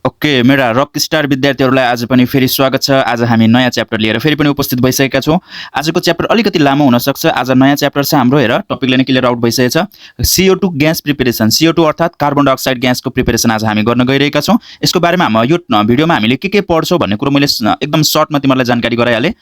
Okay, मेरा rock star विद्यार्थीहरूलाई आज पनि फेरि स्वागत छ। आज हामी नयाँ च्याप्टर लिएर फेरि पनि उपस्थित भइसकेका छौँ। आजको च्याप्टर अलिकति लामो हुनसक्छ। आज नयाँ च्याप्टर छ हाम्रो। हेर, टपिकले नै क्लियर आउट भइसकेको छ। CO2 ग्यास प्रिपेरेसन, CO2 अर्थात् कार्बन डाइअक्साइड ग्यासको प्रिपेरेसन आज हामी गर्न गइरहेका छौँ। यसको बारेमा यो भिडियोमा हामीले के पढ्छौँ भन्ने कुरो मैले एकदम सर्टमा तिमीहरूलाई जानकारी गराइहालेँ।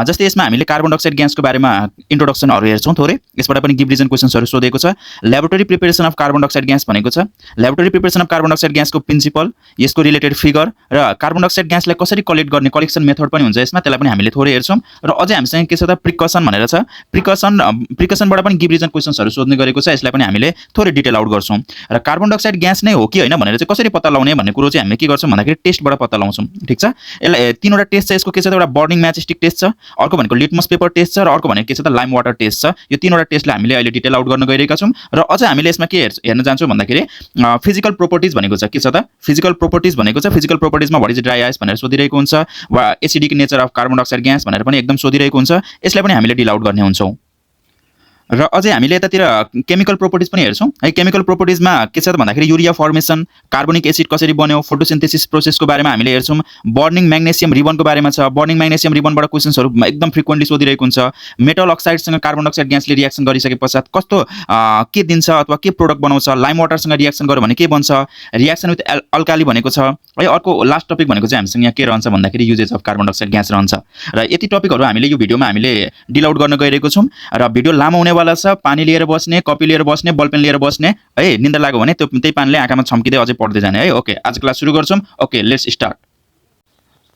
जस्तै यसमा हामीले कार्बन डाइअक्साइड ग्यासको बारेमा इन्ट्रोडक्सनहरू हेर्छौँ थोरै। यसबाट पनि गिभ रिजन क्वेसन्सहरू सोधेको छ। Laboratory preparation of carbon dioxide gas भनेको छ। Laboratory preparation of carbon dioxide ग्यासको प्रिन्सिपल, यसको रिलेटेड फिगर र कार्बन डाइअक्साइड ग्यासलाई कसरी कलेक्ट गर्ने कलेक्सन मेथड पनि हुन्छ यसमा, त्यसलाई पनि हामीले थोरै हेर्छौँ। र अझै हामीसँग के छ त प्रिकसन भनेर छ। प्रिकसनबाट पनि गिभ रिजन क्वेसन्सहरू सोध्ने गरेको छ। यसलाई पनि हामीले थोरै डिटेल आउट गर्छौँ। र कार्बन डाइअक्साइड ग्यास नै हो कि होइन भनेर चाहिँ कसरी पत्ता लगाउने भन्ने कुरो चाहिँ हामीले के गर्छौँ भन्दाखेरि टेस्टबाट पत्ता लगाउँछौँ। ठिक छ। यसलाई तीनवटा टेस्ट छ। यसको के छ त एउटा बर्निङ म्याचस्टिक टेस्ट छ, अर्को भनेको लिटमस पेपर टेस्ट छ, र अर्को भनेको के छ त लाइम वाटर टेस्ट छ। यो तीनवटा टेस्टलाई हामीले अहिले डिटेल आउट गर्न गइरहेका छौँ। र अझ हामीले यसमा के हेर्न जान्छौँ भन्दाखेरि फिजिकल प्रोपर्टिज भनेको छ। के छ त फिजिकल प्रोपर्टिज भनेको छ। फिजिकल प्रोपर्टिजमा व्हाट इज ड्राई आइस भनेर सोधिरहेको हुन्छ, वा acidic nature of carbon dioxide gas भनेर पनि एकदम सोधिरहेको हुन्छ। यसलाई पनि हामीले डिल आउट गर्ने हुन्छौँ। र अझै हामीले यतातिर केमिकल प्रोपर्टिज पनि हेर्छौँ है। केमिकल प्रोपर्टिजमा के छ त भन्दाखेरि युरिया फर्मेसन, कार्बोनिक एसिड कसरी बन्यो, फोटोसिन्थेसिस प्रोसेसको बारेमा हामीले हेर्छौँ। बर्निङ म्याग्नेसियम रिबनको बारेमा छ। बर्निङ म्याग्नेसियम रिबनबाट क्वेसन्सहरू एकदम फ्रिक्वेन्टली सोधिरहेको हुन्छ। मेटल अक्साइडसँग कार्बन डाइअक्साइड ग्यासले रियाक्सन गरिसके पश्चात कस्तो के दिन्छ अथवा के प्रोडक्ट बनाउँछ। लाइम वाटरसँग रियाक्सन गर्यो भने के बन्छ। रियाक्सन विथ अल्काली भनेको छ है। अर्को लास्ट टपिक भनेको चाहिँ हामीसँग यहाँ के रहन्छ भन्दाखेरि usages of carbon dioxide gas रहन्छ। र यति टपिकहरू हामीले यो भिडियोमा हामीले डिल आउट गर्न गइरहेको छौँ। र भिडियो लामो हुनेवाला छ। पानी लिएर बस्ने, कपी लिएर बस्ने, बलपेन लिएर बस्ने है। निन्दा लाग्यो भने त्यही पानीले आँखामा छम्किँदै अझै पढ्दै जाने है। ओके, आज क्लास सुरु गर्छौँ। Okay, let's start.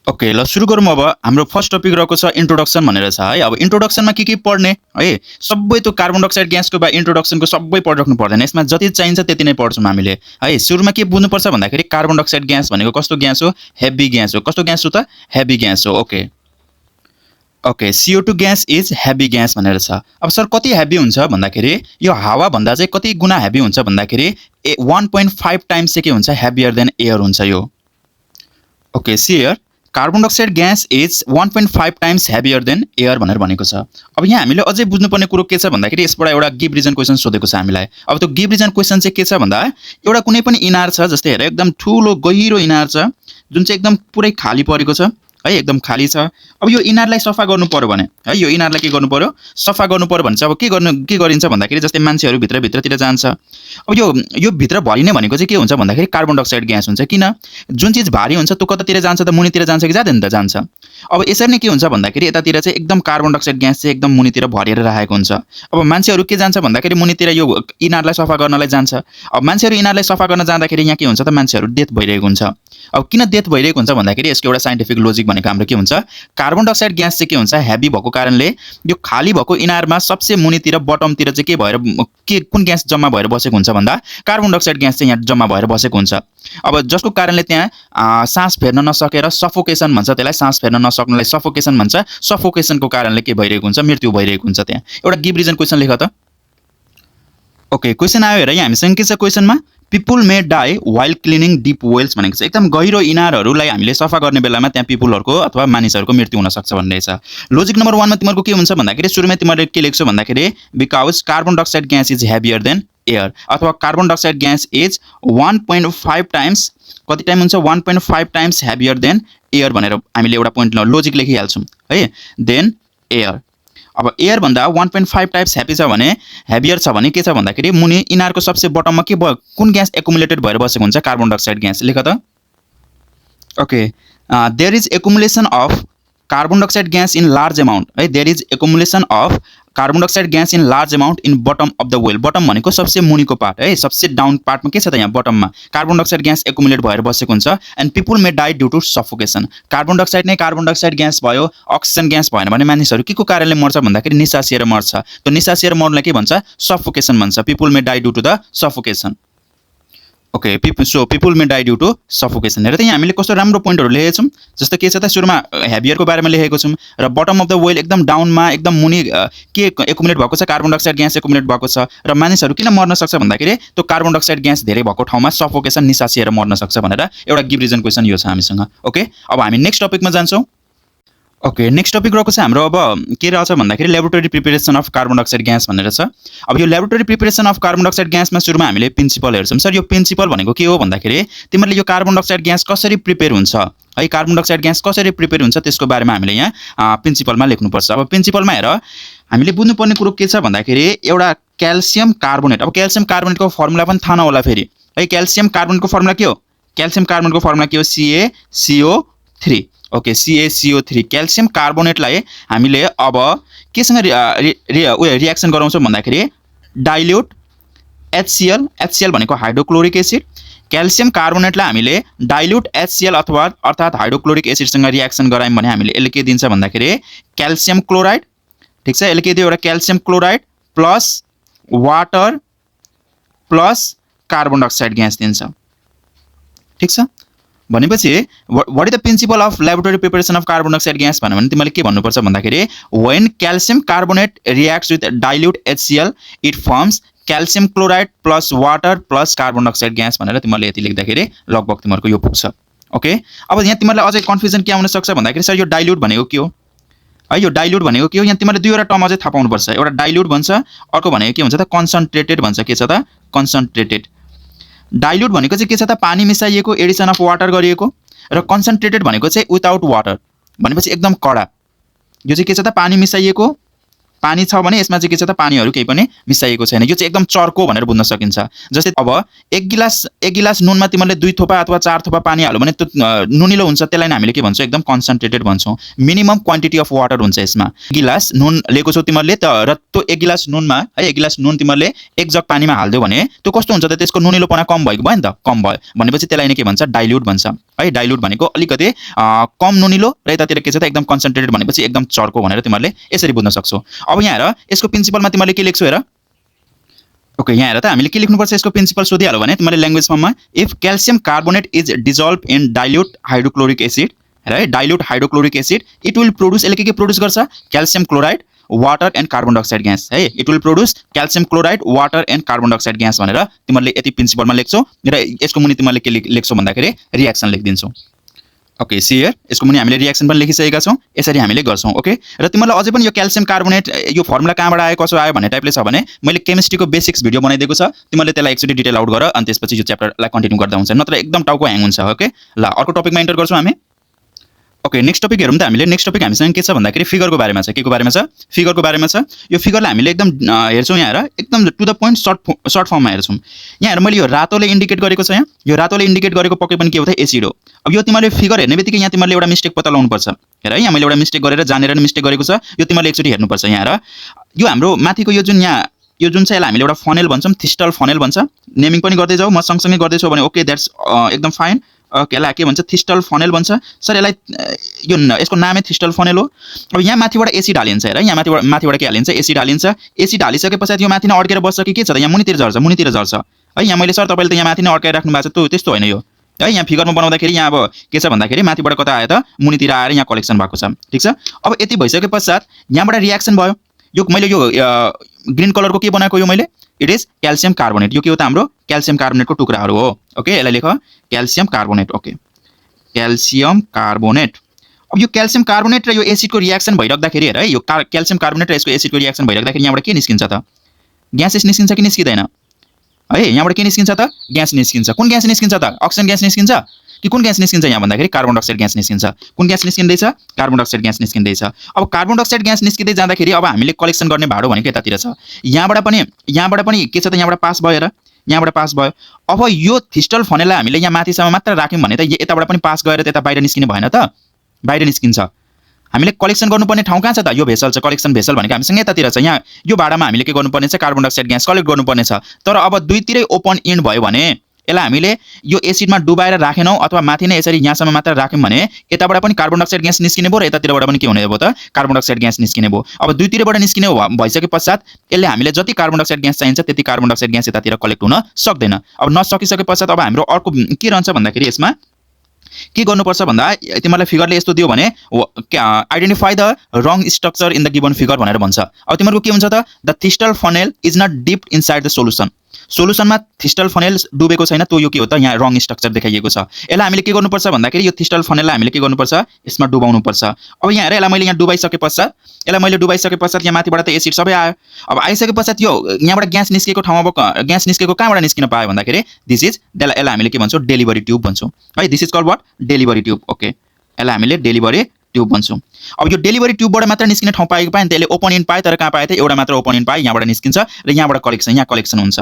ओके, ल सुरु गरौँ। अब हाम्रो फर्स्ट टपिक रहेको छ इन्ट्रोडक्सन भनेर छ है। अब इन्ट्रोडक्सनमा के पढ्ने है, सबै त्यो कार्बन डाइअक्साइड ग्यासको इन्ट्रोडक्सनको सबै पढिराख्नु पर्दैन। यसमा जति चाहिन्छ त्यति नै पढ्छौँ हामीले है। सुरुमा के बुझ्नुपर्छ भन्दाखेरि कार्बन डाइअक्साइड ग्यास भनेको कस्तो ग्यास हो, हेभी ग्यास हो। कस्तो ग्यास हो त, हेभी ग्यास हो। Okay, CO2 gas is heavy gas भनेर छ। अब सर कति हेभी हुन्छ भन्दाखेरि यो हावा भन्दा चाहिँ कति गुणा हेभी हुन्छ भन्दाखेरि 1.5 टाइम्स चाहिँ के हुन्छ, हेभियर देन एयर हुन्छ यो। ओके, सियर carbon dioxide gas is 1.5 times heavier than air भनेर भनेको छ। अब यहाँ हामीले अझै बुझ्नुपर्ने कुरो के छ भन्दाखेरि यसबाट एउटा गिभ रिजन क्वेसन सोधेको छ हामीलाई। अब त्यो गिभ रिजन क्वेसन चाहिँ के छ भन्दा एउटा कुनै पनि इनार छ, जस्तै हेर एकदम ठुलो गहिरो इनार छ जुन चाहिँ एकदम पुरै खाली परेको छ है, एकदम खाली छ। अब यो इनारलाई सफा गर्नु पर्यो भने है, यो इनारलाई के गर्नु पर्यो, सफा गर्नु पर्यो भने चाहिँ अब के गरिन्छ भन्दाखेरि जस्तै मान्छेहरू भित्रतिर जान्छ। अब यो भित्र भरिने भनेको चाहिँ के हुन्छ भन्दाखेरि कार्बन डाइअक्साइड ग्यास हुन्छ। किन, जुन चिज भारी हुन्छ त्यो कतातिर जान्छ त, मुनितिर जान्छ कि जाँदैन त, जान्छ। अब यसरी नै के हुन्छ भन्दाखेरि यतातिर चाहिँ एकदम कार्बन डाइअक्साइड ग्यास चाहिँ एकदम मुनितिर भरेर राखेको हुन्छ। अब मान्छेहरू के जान्छ भन्दाखेरि मुनितिर यो इनारलाई सफा गर्नलाई जान्छ। अब मान्छेहरू इनारलाई सफा गर्न जाँदाखेरि यहाँ के हुन्छ त, मान्छेहरू डेथ भइरहेको हुन्छ। अब किन डेथ भइरहेको हुन्छ भन्दाखेरि यसको एउटा साइन्टिफिक लोजिक भनेको हाम्रो के हुन्छ, कार्बन डाइअक्साइड ग्यास चाहिँ के हुन्छ, हेभी भएको कारणले यो खाली भएको इनारमा सबसे मुनितिर बटमतिर चाहिँ कुन ग्यास जम्मा भएर बसेको हुन्छ भन्दा कार्बन डाइअक्साइड ग्यास चाहिँ यहाँ जम्मा भएर बसेको हुन्छ। अब जसको कारणले त्यहाँ सास फेर्न नसकेर सफोकेसन भन्छ त्यसलाई, सास फेर्न नसक्नुलाई सफोकेसन भन्छ। सफोकेसनको कारणले के भइरहेको हुन्छ, मृत्यु भइरहेको हुन्छ। त्यहाँ एउटा गिभ रिजन क्वेसन लेख त। ओके, क्वेसन आयो हेर, यहाँ हामीसँग के छ क्वेसनमा, people may die while cleaning deep wells भनेको छ। एकदम गहिरो इनारहरूलाई हामीले सफा गर्ने बेलामा त्यहाँ पिपुलहरूको अथवा मानिसहरूको मृत्यु हुनसक्छ भन्ने छ। लोजिक नम्बर 1 मा तिमीहरूको के हुन्छ भन्दाखेरि सुरुमै तिमीहरूले के लेख्छौ भन्दाखेरि because carbon dioxide gas is heavier than air, अथवा carbon dioxide gas is 1.5 times, कति टाइम हुन्छ, 1.5 टाइम्स हेभियर देन एयर भनेर हामीले एउटा पोइन्ट लोजिक लेखिहाल्छौँ है। देन एयर, अब एयर भन्दा 1.5 टाइम्स हेभी छ भने, हेभियर छ भने के छ भन्दाखेरि मुनि इनारको सबसे बटममा के भयो, कुन ग्यास एकुमुलेटेड भएर बसेको हुन्छ, कार्बन डाइअक्साइड ग्यास। लेख त। Okay, there is accumulation of carbon dioxide gas in large amount है। There is accumulation of carbon dioxide gas in large amount in bottom of the well. Bottom भनेको सबसे मुनिको part है, सबसे down पार्टमा के छ त, यहाँ बटममा कार्बन डाइअक्साइड ग्यास एकुमुलेट भएर बसेको हुन्छ। And people may die due to suffocation. Carbon dioxide नै कार्बन डाइअक्साइड ग्यास भयो, अक्सिजन ग्यास भएन भने मानिसहरू के को कारणले मर्छ भन्दाखेरि निसासिएर मर्छ। त्यो निसासिएर मर्नुलाई के भन्छ, सफोकेसन भन्छ। People may die due to the suffocation. Okay, people may die due to suffocation. हेर त यहाँ हामीले कस्तो राम्रो पोइन्टहरू लेखेको छौँ। जस्तो के छ त, सुरुमा हेभियरको बारेमा लेखेको छौँ, र बटम अफ द वेल एकदम डाउनमा एकदम मुनि के एकुमुलेट भएको छ, कार्बन डाइअक्साइड ग्यास एकुमुलेट भएको छ। र मानिसहरू किन मर्न सक्छ भन्दाखेरि त्यो कार्बन डाइअक्साइड ग्यास धेरै भएको ठाउँमा सफोकेसन, निसासिएर मर्न सक्छ भनेर एउटा गिभ रिजन क्वेसन यो छ हामीसँग। ओके, अब हामी नेक्स्ट टपिकमा जान्छौँ। ओके नेक्स्ट टपिक रहेको छ हाम्रो अब के रहेछ भन्दाखेरि laboratory preparation of carbon dioxide gas भनेर छ। अब यो laboratory preparation of carbon dioxide ग्यासमा सुरुमा हामीले प्रिन्सिपल हेर्छौँ। सर यो प्रिन्सिपल भनेको के हो भन्दाखेरि तिमीहरूले यो कार्बन डाइअक्साइड ग्यास कसरी प्रिपेयर हुन्छ है, कार्बन डाइअक्साइड ग्यास कसरी प्रिपेयर हुन्छ त्यसको बारेमा हामीले यहाँ प्रिन्सिपलमा लेख्नुपर्छ। अब प्रिन्सिपलमा हेर हामीले बुझ्नुपर्ने कुरो के छ भन्दाखेरि एउटा क्याल्सियम कार्बोनेट, अब क्याल्सियम कार्बोनेटको फर्मुला पनि थाहा नहोला फेरि है। क्याल्सियम कार्बोनेटको फर्मुला के हो, क्याल्सियम कार्बोनेटको फर्मुला के हो, CaCO3। ओके CaCO3 क्याल्सियम कार्बोनेटलाई हामीले अब केसँग रियाक्सन गराउँछौँ भन्दाखेरि डाइल्युट HCl भनेको हाइड्रोक्लोरिक एसिड, क्याल्सियम कार्बोनेटलाई हामीले डाइल्युट HCl अर्थात् हाइड्रोक्लोरिक एसिडसँग रियाक्सन गरायौँ भने हामीले यसले के दिन्छ भन्दाखेरि क्याल्सियम क्लोराइड, ठिक छ। यसले के दियो, एउटा calcium chloride plus water plus carbon dioxide gas दिन्छ, ठिक छ। भनेपछि what is the principal of laboratory preparation of carbon dioxide gas भन्यो भने तिमीले के भन्नुपर्छ भन्दाखेरि when calcium carbonate reacts with dilute HCl it firms calcium chloride plus water plus carbon dioxide gas भनेर तिमीले यति लेख्दाखेरि लगभग तिमीहरूको यो पुग्छ। ओके अब यहाँ तिमीलाई अझै कन्फ्युजन के आउन सक्छ भन्दाखेरि सर यो डाइल्युट भनेको के हो है, यो डाइल्युट भनेको के हो, यहाँ तिमीले दुईवटा टर्म अझै थाहा पाउनुपर्छ। एउटा डाइल्युट भन्छ, अर्को भनेको के भन्छ त कन्सन्ट्रेटेड भन्छ। के छ त कन्सन्ट्रेटेड। डाइल्युट भनेको चाहिँ के छ त पानी मिसाइएको, एडिसन अफ वाटर गरिएको, र कन्सन्ट्रेटेड भनेको चाहिँ विदाउट वाटर भनेपछि एकदम कडा। यो चाहिँ के छ त पानी मिसाइएको, पानी छ भने यसमा चाहिँ के छ त पानीहरू केही पनि मिसाइएको छैन, यो चाहिँ एकदम चर्को भनेर बुझ्न सकिन्छ। जस्तै अब एक गिलास नुनमा तिमीले 2 थोपा अथवा 4 थोपा पानी हाल्यो भने त्यो नुनिलो हुन्छ, त्यसलाई हामीले के भन्छौँ एकदम कन्सन्ट्रेटेड भन्छौँ। मिनिमम क्वान्टिटी अफ वाटर हुन्छ यसमा। गिलास नुन लिएको छौ तिमीले र त्यो एक गिलास नुनमा है, एक गिलास नुन तिमीले 1 जग पानीमा हाल्दियो भने त्यो कस्तो हुन्छ त त्यसको नुनिलोपना कम भयो नि त, कम भयो भनेपछि त्यसलाई नै के भन्छ डाइल्युट भन्छ है। डाइल्युट भनेको अलिकति कम नुनिलो र यतातिर के छ त एकदम कन्सन्ट्रेटेड भनेपछि एकदम चर्को भनेर तिमीले यसरी बुझ्न सक्छौ। अब यहाँ हेर यसको प्रिन्सिपलमा तिमीले के लेख्छौ हेर। ओके यहाँ हेर त हामीले के लेख्नुपर्छ यसको प्रिन्सिपल सोधिहाल्यो भने तिमीले ल्याङ्ग्वेज फर्ममा if calcium carbonate is dissolve in dilute hydrochloric acid है, dilute hydrochloric acid it will produce, यसले के प्रोड्युस गर्छ calcium chloride water and carbon dioxide gas है। It will produce calcium chloride water and carbon dioxide gas भनेर तिमीले यति प्रिन्सिपलमा लेख्छौ र यसको मुनि तिमीले के लेख्छौ भन्दाखेरि रियाक्सन लेखिदिन्छौ। ओके सी हियर यसको मुनि हामीले रियाक्सन पनि लेखिसकेका छौँ, यसरी हामीले गर्छौँ। ओके र तिमीलाई अझै पनि यो क्याल्सियम कार्बोनेट यो फर्मुला कहाँबाट आयो कसो आयो भन्ने टाइपले छ भने मैले केमिस्ट्रीको बेसिक्स भिडियो बनाइदिएको छ, तिमीले त्यसलाई एकचोटि डिटेल आउट गर अनि त्यसपछि यो च्याप्टरलाई कन्टिन्यू गर्दा हुन्छ, नत्र एकदम टाउको ह्याङ हुन्छ। ओके ल अर्को टपिकमा इन्टर गर्छौँ हामी। ओके नेक्स्ट टपिक हेरौँ त हामीले। नेक्स्ट टपिक हामीसँग के छ भन्दाखेरि फिगरको बारेमा छ। के को बारेमा छ, फिगरको बारेमा छ। यो फिगरलाई हामीले एकदम हेर्छौँ यहाँ हेर, एकदम टु द पोइन्ट सर्ट फर्ममा हेर्छौँ। यहाँ हेर मैले यो रातोले इन्डिकेट गरेको छ, यहाँ यो रातोले इन्डिकेट गरेको पक्कै पनि के हो त एसिड हो। अब यो तिमीले फिगर हेर्ने बित्तिकै यहाँ तिमीले एउटा मिस्टेक पत्ता लगाउनुपर्छ। हेर यहाँ मैले एउटा मिस्टेक गरेर जानेर नि मिस्टेक गरेको छ, यो तिमीले एकचोटि हेर्नुपर्छ। यहाँ हेर यो हाम्रो माथिको यो जुन यहाँ यो जुन चाहिँ यसलाई हामीले एउटा फनेल भन्छौँ, थिस्टल फनेल भन्छ। नेमिङ पनि गर्दै जाऊ, म सँगसँगै गर्दैछु भने ओके द्याट्स एकदम फाइन। यसलाई के भन्छ थिस्टल फनेल भन्छ। सर यसलाई यो यसको नामै थिस्टल फनेल हो। अब यहाँ माथिबाट एसिड हालिन्छ हेर, यहाँ माथिबाट के हालिन्छ एसिड हालिन्छ। एसिड हालिसके पछाडि यो माथि नै अड्केर बस्छ कि के छ त यहाँ मुनितिर झर्छ, मुनितिर झर्छ है। यहाँ मैले सर तपाईँले त यहाँ माथि नै अड्काइ राख्नु भएको छ, त्यो त्यस्तो होइन यो है। यहाँ फिगरमा बनाउँदाखेरि यहाँ अब के छ भन्दाखेरि माथिबाट कता आयो त मुनितिर आएर यहाँ कलेक्सन भएको छ, ठिक छ। अब यति भइसके पश्चात यहाँबाट रियाक्सन भयो। यो मैले यो ग्रीन कलरको के बनाएको यो मैले इट इज क्याल्सियम कार्बोनेट। यो के हो त हाम्रो क्याल्सियम कार्बोनेटको टुक्राहरू हो। ओके यसलाई लेख calcium carbonate. Okay calcium carbonate. अब यो क्याल्सियम कार्बोनेट र यो एसिडको रियाक्सन भइराख्दाखेरि हेर है, यो क्याल्सियम कार्बोनेट र यसको एसिडको रियाक्सन भइराख्दाखेरि यहाँबाट के निस्किन्छ त ग्यासेस निस्किन्छ कि निस्किँदैन है। यहाँबाट के निस्किन्छ त ग्यास निस्किन्छ। कुन ग्यास निस्किन्छ त अक्सिजन ग्यास निस्किन्छ कि कुन ग्यास निस्किन्छ यहाँ भन्दाखेरि कार्बन डाइअक्साइड ग्यास निस्किन्छ। कुन ग्यास निस्किँदैछ कार्बन डाइअक्साइड ग्यास निस्किँदैछ। अब कार्बन डाइअक्साइड ग्यास निस्किँदै जाँदाखेरि अब हामीले कलेक्सन गर्ने भाडो भनेको यतातिर छ। यहाँबाट पनि के छ त यहाँबाट पास भयो र यहाँबाट पास भयो। अब यो थिस्टल फनेललाई हामीले यहाँ माथिसम्म मात्र राख्यौँ भने त यताबाट पनि पास गएर त्यता बाहिर निस्किने भएन त, बाहिर निस्किन्छ। हामीले कलेक्सन गर्नुपर्ने ठाउँ कहाँ छ त यो भेसल छ, कलेक्सन भेसल भनेको हामीसँग यतातिर छ। यहाँ यो भाडामा हामीले के गर्नुपर्ने छ कार्बन डाइअक्साइड ग्यास कलेक्ट गर्नुपर्ने छ। तर अब दुईतिरै ओपन इन्ड भयो भने यसलाई हामीले यो एसिडमा डुबाएर राखेनौँ अथवा माथि नै यसरी यहाँसम्म मात्र राख्यौँ भने यताबाट पनि कार्बन डाइअक्साइड ग्यास निस्किने भयो र यतातिरबाट पनि के हुने भयो त कार्बन डाइअक्साइड ग्यास निस्किने भयो। अब दुईतिरबाट निस्किने भइसके पश्चात यसले हामीले जति कार्बन डाइअक्साइड ग्यास चाहिन्छ त्यति कार्बन डाइअक्साइड ग्यास यतातिर कलेक्ट हुन सक्दैन। अब नसकिसके पश्चात अब हाम्रो अर्को के रहन्छ भन्दाखेरि यसमा के गर्नुपर्छ भन्दा तिमीलाई फिगरले यस्तो दियो भने identify the wrong structure in the given figure भनेर भन्छ। अब तिमीहरूको के हुन्छ त the thistle funnel is not dipped inside the solution. सोलुसनमा थिस्टल फनेल डुबेको छैन, त्यो यो के हो त यहाँ रङ स्ट्रक्चर देखाइएको छ। यसलाई हामीले के गर्नुपर्छ भन्दाखेरि यो थिस्टल फनेललाई हामीले के गर्नुपर्छ, यसमा डुबाउनुपर्छ। अब यहाँ हेर, यसलाई मैले यहाँ डुबाइसके पश्चात यहाँ माथिबाट त एसिड सबै आयो। अब आइसके पश्चात यो यहाँबाट ग्यास निस्केको ठाउँमा ग्यास निस्केको कहाँबाट निस्किन पायो भन्दाखेरि दिस इज यसलाई हामीले के भन्छौँ, डेलिभरी ट्युब भन्छौँ है। This is called what, delivery tube. Okay, यसलाई हामीले डेलिभरी ट्युब भन्छौँ। अब यो डेलिभरी ट्युबबाट मात्र निस्किने ठाउँ पाएको पायो नि, त्यसले ओपन इन पायो, तर कहाँ पायो त एउटा मात्र ओपन इन पायो, यहाँबाट निस्किन्छ र यहाँबाट यहाँ कलेक्सन हुन्छ।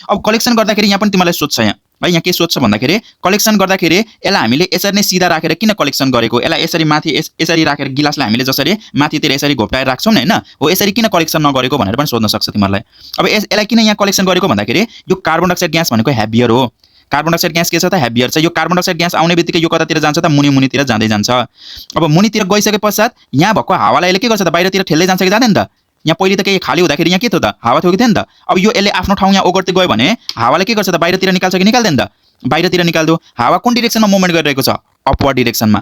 अब कलेक्सन गर्दाखेरि यहाँ पनि तिमीलाई सोध्छ यहाँ है, यहाँ के सोध्छ भन्दाखेरि कलेक्सन गर्दाखेरि यसलाई हामीले यसरी नै सिधा राखेर किन कलेक्सन गरेको, यसलाई यसरी माथि यसरी राखेर गिलासलाई हामीले जसरी माथितिर यसरी घोप्टाएर राख्छौँ नि होइन, हो यसरी किन कलेक्सन नगरेको भनेर पनि सोध्न सक्छ तिमीलाई। अब यसलाई किन यहाँ कलेक्सन गरेको भन्दाखेरि यो कार्बन डाइअक्साइड ग्यास भनेको हेभियर हो। कार्बन डाइअक्साइड ग्यास के छ त, हेभियर छ। यो कार्बन डाइअक्साइड ग्यास आउने बित्तिकै यो कतातिर जान्छ त, मुनितिर जाँदै जान्छ। अब मुनितिर गइसके पश्चात यहाँ भएको हावालाई यसले के गर्छ त, बाहिरतिर ठेल्दै जान्छ कि जाँदैन त। यहाँ पहिले त केही खाली हुँदाखेरि यहाँ के थियो त, हावा थियो कि थिएन त। अब यो यसले आफ्नो ठाउँ यहाँ ओगट्दै गयो भने हावाले के गर्छ त, बाहिरतिर निकाल्छ कि निकाल्दैन त, बाहिरतिर निकाल्दो। हावा कुन डिरेक्सनमा मुभमेन्ट गरिरहेको छ, अपवर्ड डिरेक्सनमा।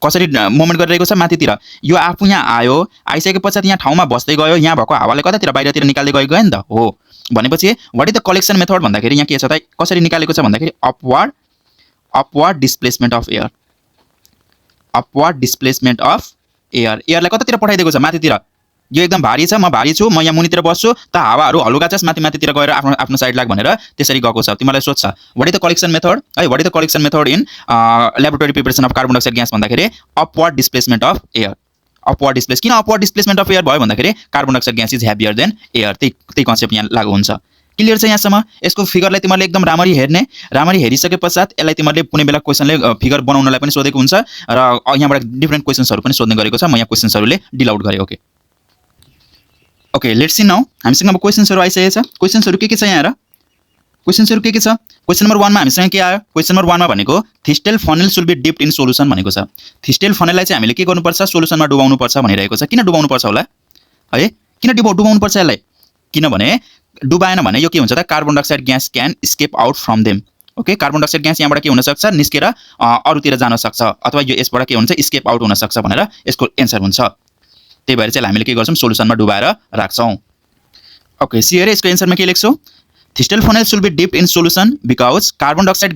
कसरी मुभमेन्ट गरिरहेको छ, माथितिर। यो आफू यहाँ आयो, आइसके पश्चात यहाँ ठाउँमा बस्दै गयो, यहाँ भएको हावाले कतातिर बाहिरतिर निकाल्दै गयो नि त, हो। भनेपछि what is the collection method भन्दाखेरि यहाँ के छ त, कसरी निकालेको छ भन्दाखेरि upward displacement of air, upward displacement of air. एयरलाई कतातिर पठाइदिएको छ, माथितिर। यो एकदम भारी छ, म भारी छु, म यहाँ मुनितिर बस्छु, त हावाहरू हलुका छ माथितिर गएर आफ्नो साइड लाग भनेर त्यसरी गएको छ। तिमीलाई सोध्छ what is the collection method है, what is the collection method in laboratory preparation of carbon dioxide gas भन्दाखेरि upward displacement of air. Upward displace किन अपवर्ड डिस्प्लेसमेन्ट अफ एयर भयो भन्दाखेरि carbon dioxide gas is heavier than air. त्यही concept यहाँ लागू हुन्छ। Clear छ यहाँसम्म? यसको फिगरलाई तिमीहरूले एकदम राम्ररी हेर्ने, राम्ररी हेरिसके पश्चात यसलाई तिमीहरूले कुनै बेला क्वेसनले फिगर बनाउनलाई पनि सोधेको हुन्छ र यहाँबाट डिफ्रेन्ट क्वेसन्सहरू पनि सोध्ने गरेको छ। म यहाँ क्वेसन्सहरूले डिल आउट गरेँ। Okay okay, let's see now. हामीसँग अब क्वेसन्सहरू आइसकेको छ। क्वेसन्सहरू के छ यहाँ हेर, क्वेसन्सहरू के छ। क्वेसन नम्बर 1 मा हामीसँग के आयो, क्वेसन नम्बर 1 मा भनेको thistle funnel should be dipped in solution भनेको छ। थिस्टेल फनेललाई चाहिँ हामीले के गर्नुपर्छ, सोलुसनमा डुबाउनुपर्छ भनिरहेको छ। किन डुबाउनुपर्छ होला है, किन डुबाउनुपर्छ यसलाई, किनभने डुबाएन भने यो के हुन्छ त, carbon dioxide gas can escape out from them. Okay, carbon dioxide gas यहाँबाट के हुन सक्छ, निस्केर अरूतिर जान सक्छ, अथवा यो यसबाट के हुन्छ, स्केप आउट हुन सक्छ भनेर यसको एन्सर हुन्छ। त्यही भएर चाहिँ हामीले के गर्छौँ, सोलुसनमा डुबाएर राख्छौँ। ओके, सी हेरे यसको एन्सरमा के लेख्छौँ, thistle funnel should be dipped in solution because carbon dioxide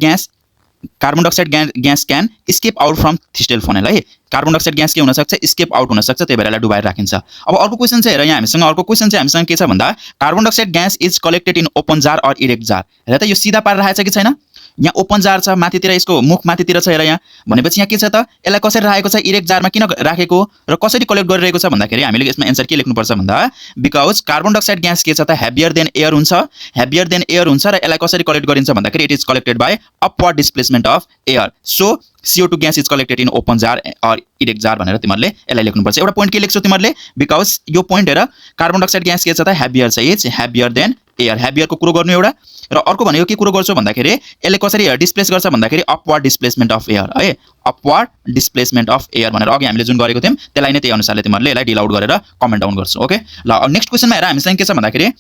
gas can escape out from thistle funnel है। कार्बन डाइअक्साइड ग्यास के हुन सक्छ, स्केप आउट हुन सक्छ, त्यही भएर यसलाई डुबाएर राखिन्छ। अब अर्को क्वेसन चाहिँ हेर, यहाँ हामीसँग के छ भन्दा carbon dioxide gas is collected in open jar or erect jar. हेर त यो सिधा पारेर राखेको छ कि छैन, यहाँ ओपन जार छ, माथितिर यसको मुख माथितिर छ। हेर यहाँ भनेपछि यहाँ के छ त, यसलाई कसरी राखेको छ, इरेक्ट जारमा किन राखेको र कसरी कलेक्ट गरिरहेको छ भन्दाखेरि हामीले यसमा एन्सर के लेख्नुपर्छ भन्दा बिकज कार्बन डाइअक्साइड ग्यास के छ त, हेभियर देन एयर हुन्छ, हेभियर देन एयर हुन्छ र यसलाई कसरी कलेक्ट गरिन्छ भन्दाखेरि it is collected by upward displacement of air. So CO2 gas is collected in open jar or erect jar भनेर तिमीहरूले यसलाई लेख्नुपर्छ। एउटा पोइन्ट के लेख्छौ तिमीहरूले, बिकज यो पोइन्ट हेर, कार्बन डाइअक्साइड ग्यास के छ त, हेभियर छ, इज हेभियर देन एयर। हेभियरको कुरो गर्नु एउटा, र अर्को भनेको के कुरो गर्छौ भन्दाखेरि यसले कसरी डिस्प्लेस गर्छ भन्दाखेरि अपवर्ड डिस्प्लेसमेन्ट अफ एयर है, अपवर्ड डिस्प्लेसमेन्ट अफ एयर भनेर अघि हामीले जुन गरेको थियौँ त्यसलाई नै त्यही अनुसारले तिमीहरूले यसलाई डिल आउट गरेर कमेन्ट डाउन गर्छौ। ओके ल, नेक्स्ट क्वेसनमा हेर हामीसँग के छ भन्दाखेरि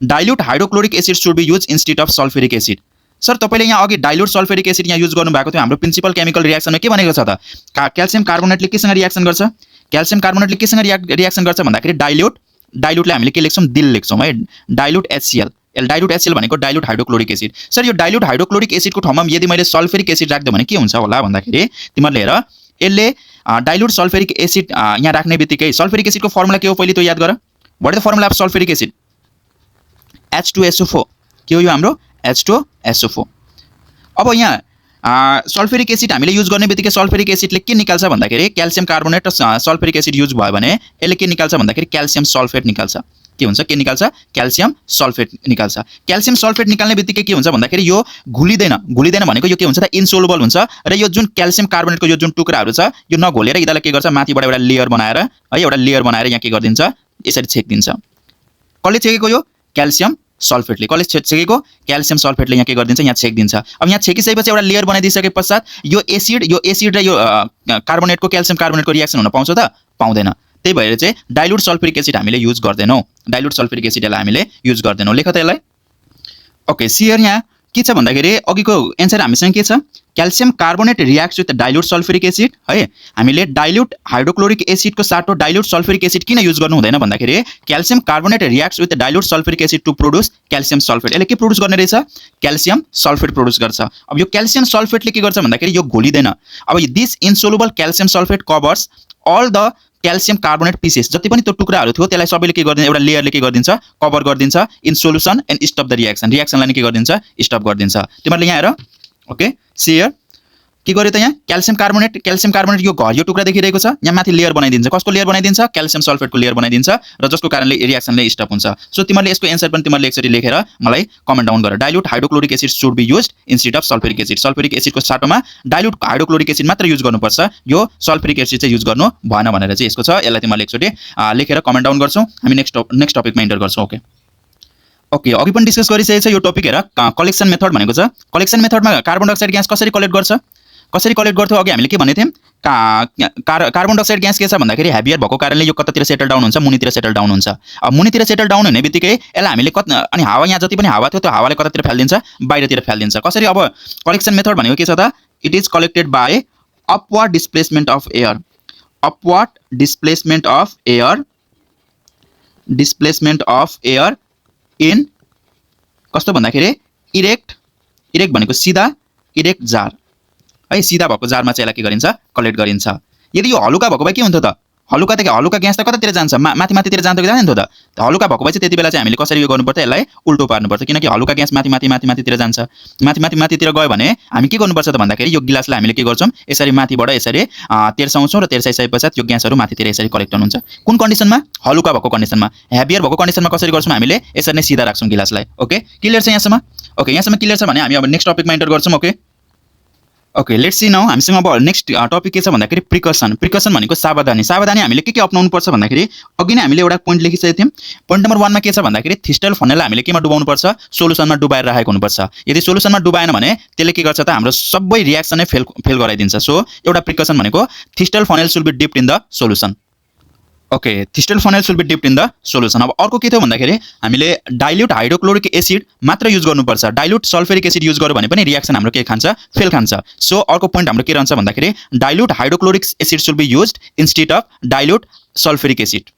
dilute hydrochloric acid should be use instead of sulphuric acid. Sir तपाईँले यहाँ अघि डाइल्युट सल्फ्युरिक एसिड यहाँ युज गर्नुभएको थियो, हाम्रो प्रिन्सिपल केमिकल रियाक्सनमा के भनेको छ त, क्याल्सियम कार्बोनेटले केसँग रियाक्सन गर्छ, क्याल्सियम कार्बोनेटले केसँग रियाक्सन गर्छ भन्दाखेरि डाइल्युटले हामीले के लेख्छौँ, दिल लेख्छौँ है, डाइल्युट HCl। डाइल्युट HCl भनेको डाइल्युट हाइड्रोक्लोरिक एसिड। सर यो डाइल्युट हाइड्रोक्लोरिक एसिडको ठाउँमा यदि मैले सल्फ्युरिक एसिड राख्दियो भने के हुन्छ होला भन्दाखेरि तिमीहरूले हेर, यसले डाइल्युट सल्फ्युरिक एसिड यहाँ राख्ने बित्तिकै सल्फ्युरिक एसिडको फर्मुला के हो पहिले त याद गर। What is the formula of sulphuric acid, H2SO4। के हो यो हाम्रो H2SO4। अब यहाँ सल्फ्युरिक एसिड हामीले युज गर्ने बित्तिकै सल्फ्युरिक एसिडले के निकाल्छ भन्दाखेरि क्याल्सियम कार्बोनेट र सल्फ्युरिक एसिड युज भयो भने यसले के निकाल्छ भन्दाखेरि क्याल्सियम सल्फेट निकाल्छ। के हुन्छ, के निकाल्छ, क्याल्सियम सल्फेट निकाल्छ। क्याल्सियम सल्फेट निकाल्ने बित्तिकै के हुन्छ भन्दाखेरि यो घुलिँदैन भनेको यो के हुन्छ त, इन्सोलुबल हुन्छ र यो जुन क्याल्सियम कार्बोनेटको यो जुन टुक्राहरू छ यो नघोलेर यिनीहरूलाई के गर्छ, माथिबाट एउटा लेयर बनाएर है, एउटा लेयर बनाएर यहाँ के गरिदिन्छ, यसरी छेकिदिन्छ। कसले छेकेको, यो क्याल्सियम सल्फेटले। कसले छेकेको, क्याल्सियम सल्फेटले यहाँ के गरिदिन्छ, यहाँ छेकिदिन्छ। अब यहाँ छेकिसकेपछि एउटा लेयर बनाइदिइसके पश्चात यो एसिड र यो कार्बोनेटको क्याल्सियम कार्बोनेटको रियाक्सन हुन पाउँछ त, पाउँदैन। त्यही भएर चाहिँ डाइल्युट सल्फ्युरिक एसिड हामीले युज गर्दैनौँ, डाइल्युट सल्फ्युरिक एसिडलाई हामीले युज गर्दैनौँ। लेख त यसलाई। ओके, सियर यहाँ के छ भन्दाखेरि अघिको एन्सर हामीसँग के छ, calcium carbonate reacts with dilute sulphuric acid है। हामीले डाइल्युट हाइड्रोक्लोरिक एसिडको साटो डाइल्युट सल्फ्युरिक एसिड किन युज गर्नु हुँदैन भन्दाखेरि calcium carbonate reacts with dilute sulphuric acid to produce calcium sulphate. यसले के प्रोड्युस गर्ने रहेछ? क्याल्सियम सल्फेट प्रोड्युस गर्छ। अब यो क्याल्सियम सल्फेटले के गर्छ भन्दाखेरि यो घोलिँदैन। अब this insoluble calcium sulphate covers all the calcium carbonate pieces, जति पनि त्यो टुक्राहरू थियो त्यसलाई सबैले के गरिदिन्छ, एउटा लेयरले के गरिदिन्छ, कभर गरिदिन्छ in solution and stop the reaction. रियाक्सनलाई नि के गरिदिन्छ, स्टप गरिदिन्छ। तिमीहरूले यहाँ हेर, ओके सी हियर के गर्यो त, यहाँ क्याल्सियम कार्बोनेट यो टुक्रा देखिरहेको छ, यहाँ माथि लेयर बनाइदिन्छ। कसको लेयर बनाइदिन्छ? क्याल्सियम सल्फेटको लेयर बनाइदिन्छ र जसको कारणले रियाक्सनले स्टप हुन्छ। सो तिमीहरूले यसको एन्सर पनि तिमीहरूले एकचोटि लेखेर मलाई कमेन्ट डाउन गर। Dilute hydrochloric acid should be used instead of sulphuric acid. Sulphuric एसिडको साटोमा डाइल्युट हाइड्रोक्लोरिक एसिड मात्र युज गर्नुपर्छ, यो सल्फ्युरिक एसिड चाहिँ युज गर्नु भएन भनेर चाहिँ यसको छ। यसलाई तिमीहरूले एकचोटि लेखेर कमेन्ट डाउन गर्छौ। हामी नेक्स्ट टपिकमा इन्टर गर्छौँ। ओके अघि पनि डिस्कस गरिसकेको छ यो टपिक। हेर, कलेक्सन मेथड भनेको छ। कलेक्सन मेथडमा कार्बन डाइअक्साइड ग्यास कसरी कलेक्ट गर्छ, कसरी कलेक्ट गर्थ्यो? अघि हामीले के भनेको थियौँ, कार्बन डाइअक्साइड ग्यास के छ भन्दाखेरि हेभियर भएको कारणले यो कतातिर सेटल डाउन हुन्छ, मुनितिर सेटल डाउन हुन्छ। अब मुनितिर सेटल डाउन हुने बित्तिकै यसलाई हामीले अनि हावा, यहाँ जति पनि हावा थियो त्यो हावाले कतातिर फ्यालिदिन्छ, बाहिरतिर फ्यालिदिन्छ। कसरी? अब कलेक्सन मेथड भनेको के छ त, it is collected by upward displacement of air. Upward displacement of air in कस्तो भन्दाखेरि इरेक्ट भनेको सिधा, इरेक्ट जार है, सिधा भएको जारमा चाहिँ यसलाई के गरिन्छ, कलेक्ट गरिन्छ। यदि यो हलुका भएको भए के हुन्थ्यो त, हलुका ग्यास त कतातिर जान्छ, माथितिर जान्थ्यो कि जान्थ्यो त। हलुका भएको भए चाहिँ त्यति बेला चाहिँ हामीले कसरी यो गर्नुपर्छ, यसलाई उल्टो पार्नुपर्छ, किनकि हलुका ग्यास माथितिर जान्छ। माथितिर गयो भने हामी के गर्नुपर्छ त भन्दाखेरि यो गिलासलाई हामीले के गर्छौँ, यसरी माथिबाट यसरी तेर्साउँछौँ र तेर्साइसके पश्चात यो ग्यासहरू माथितिर यसरी कलेक्ट हुन्छ। कुन कन्डिसनमा? हलुका भएको कन्डिसनमा। हेभियर भएको कन्डिसनमा कसरी गर्छौँ हामीले, यसरी नै सिधा राख्छौँ गिलासलाई। ओके क्लियर छ यहाँसम्म? ओके यहाँसम्म क्लियर छ भने हामी अब नेक्स्ट टपिकमा इन्टर गर्छौँ। ओके लेट्स सी नाउ हामीसँग अब नेक्स्ट टपिक के छ भन्दाखेरि प्रिकसन भनेको सावधानी हामीले के अपनाउनु पर्छ भन्दाखेरि अघि नै हामीले एउटा पोइन्ट लेखिसकेको थियौँ। पोइन्ट नम्बर 1 मा के छ भन्दाखेरि थिस्टल फनेललाई हामीले केमा डुबाउनु पर्छ, सोलुसनमा डुबाएर राखेको हुनुपर्छ। यदि सोलुसनमा डुबाएन भने त्यसले के गर्छ त, हाम्रो सबै रियाक्सन नै फेल गराइदिन्छ। सो एउटा प्रिकसन भनेको thistle funnel should be dipped in the solution. Okay thistle funnel should be dipped in the solution. अब अर्को के थियो भन्दाखेरि हामीले डाइल्युट हाइड्रोक्लोरिक एसिड मात्र युज गर्नुपर्छ। डाइल्युट सल्फ्युरिक एसिड युज गर्यो भने पनि रियाक्सन हाम्रो के खान्छ, फेल खान्छ। सो अर्को पोइन्ट हाम्रो के रहन्छ भन्दाखेरि dilute hydrochloric acid should be used instead of dilute sulphuric acid.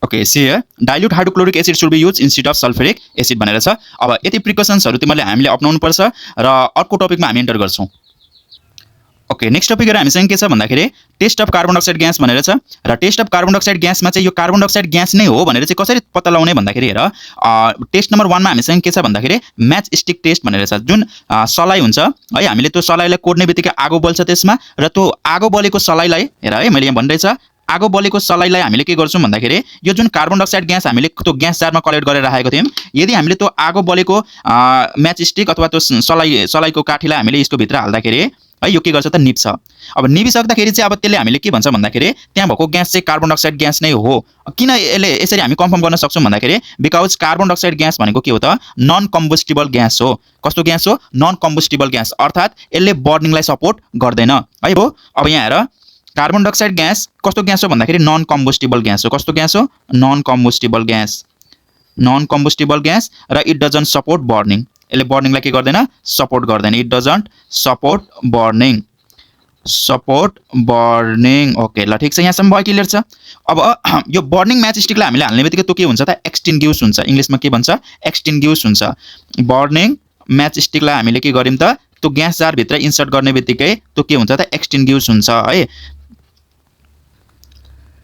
Okay see here dilute hydrochloric acid should be used instead of sulphuric acid भनेर छ। अब यति प्रिकसन्सहरू तिमीहरूले हामीले अपनाउनु पर्छ र अर्को टपिकमा हामी इन्टर गर्छौँ। ओके नेक्स्ट टपिक हामीसँग के छ भन्दाखेरि test of carbon dioxide gas भनेर छ र टेस्ट अफ कार्बन डाइअक्साइड ग्यासमा चाहिँ यो कार्बन डाइअक्साइड ग्यास नै हो भनेर चाहिँ कसरी पत्ता लगाउने भन्दाखेरि हेर टेस्ट नम्बर 1 मा हामीसँग के छ भन्दाखेरि म्याच स्टिक टेस्ट भनेर छ। जुन सलाई हुन्छ है, हामीले त्यो सलाइलाई कोर्ने बित्तिकै आगो बल्छ त्यसमा, र त्यो आगो बलेको सलाइलाई हेर है, मैले यहाँ भनिरहेछ आगो बलेको सलाइलाई हामीले के गर्छौँ भन्दाखेरि यो जुन कार्बन डाइअक्साइड ग्यास हामीले त्यो ग्यास जारमा कलेक्ट गरेर राखेको थियौँ, यदि हामीले त्यो आगो बलेको म्याच स्टिक अथवा त्यो सलाइको काठीलाई हामीले यसको भित्र हाल्दाखेरि है यो के गर्छ त, निप्छ। अब निभिसक्दाखेरि चाहिँ अब त्यसले हामीले के भन्छ भन्दाखेरि त्यहाँ भएको ग्यास चाहिँ कार्बन डाइअक्साइड ग्यास नै हो। किन यसले यसरी हामी कन्फर्म गर्न सक्छौँ भन्दाखेरि बिकज कार्बन डाइअक्साइड ग्यास भनेको के हो त, नन कम्बस्टिबल ग्यास हो। कस्तो ग्यास हो? नन कम्बस्टिबल ग्यास, अर्थात् यसले बर्निङलाई सपोर्ट गर्दैन है हो। अब यहाँ हेर कार्बन डाइअक्साइड ग्यास कस्तो ग्यास हो भन्दाखेरि नन कम्बस्टिबल ग्यास हो। कस्तो ग्यास हो? नन कम्बस्टिबल ग्यास र इट डजन्ट सपोर्ट बर्निङ। यसले बर्निङलाई के गर्दैन, सपोर्ट गर्दैन। It doesn't support burning. Okay ल ठिक छ, यहाँसम्म भयो, क्लियर छ। अब यो बर्निङ म्याच स्टिकलाई हामीले हाल्ने बित्तिकै त्यो के हुन्छ त, एक्सटिङ्ग्युस हुन्छ। इङ्ग्लिसमा के भन्छ, एक्सटिङ्ग्युस हुन्छ। बर्निङ म्याच स्टिकलाई हामीले के गर्यौँ त, त्यो ग्यास जारभित्र इन्सर्ट गर्ने बित्तिकै त्यो के हुन्छ त, एक्सटिङ्ग्युस हुन्छ है।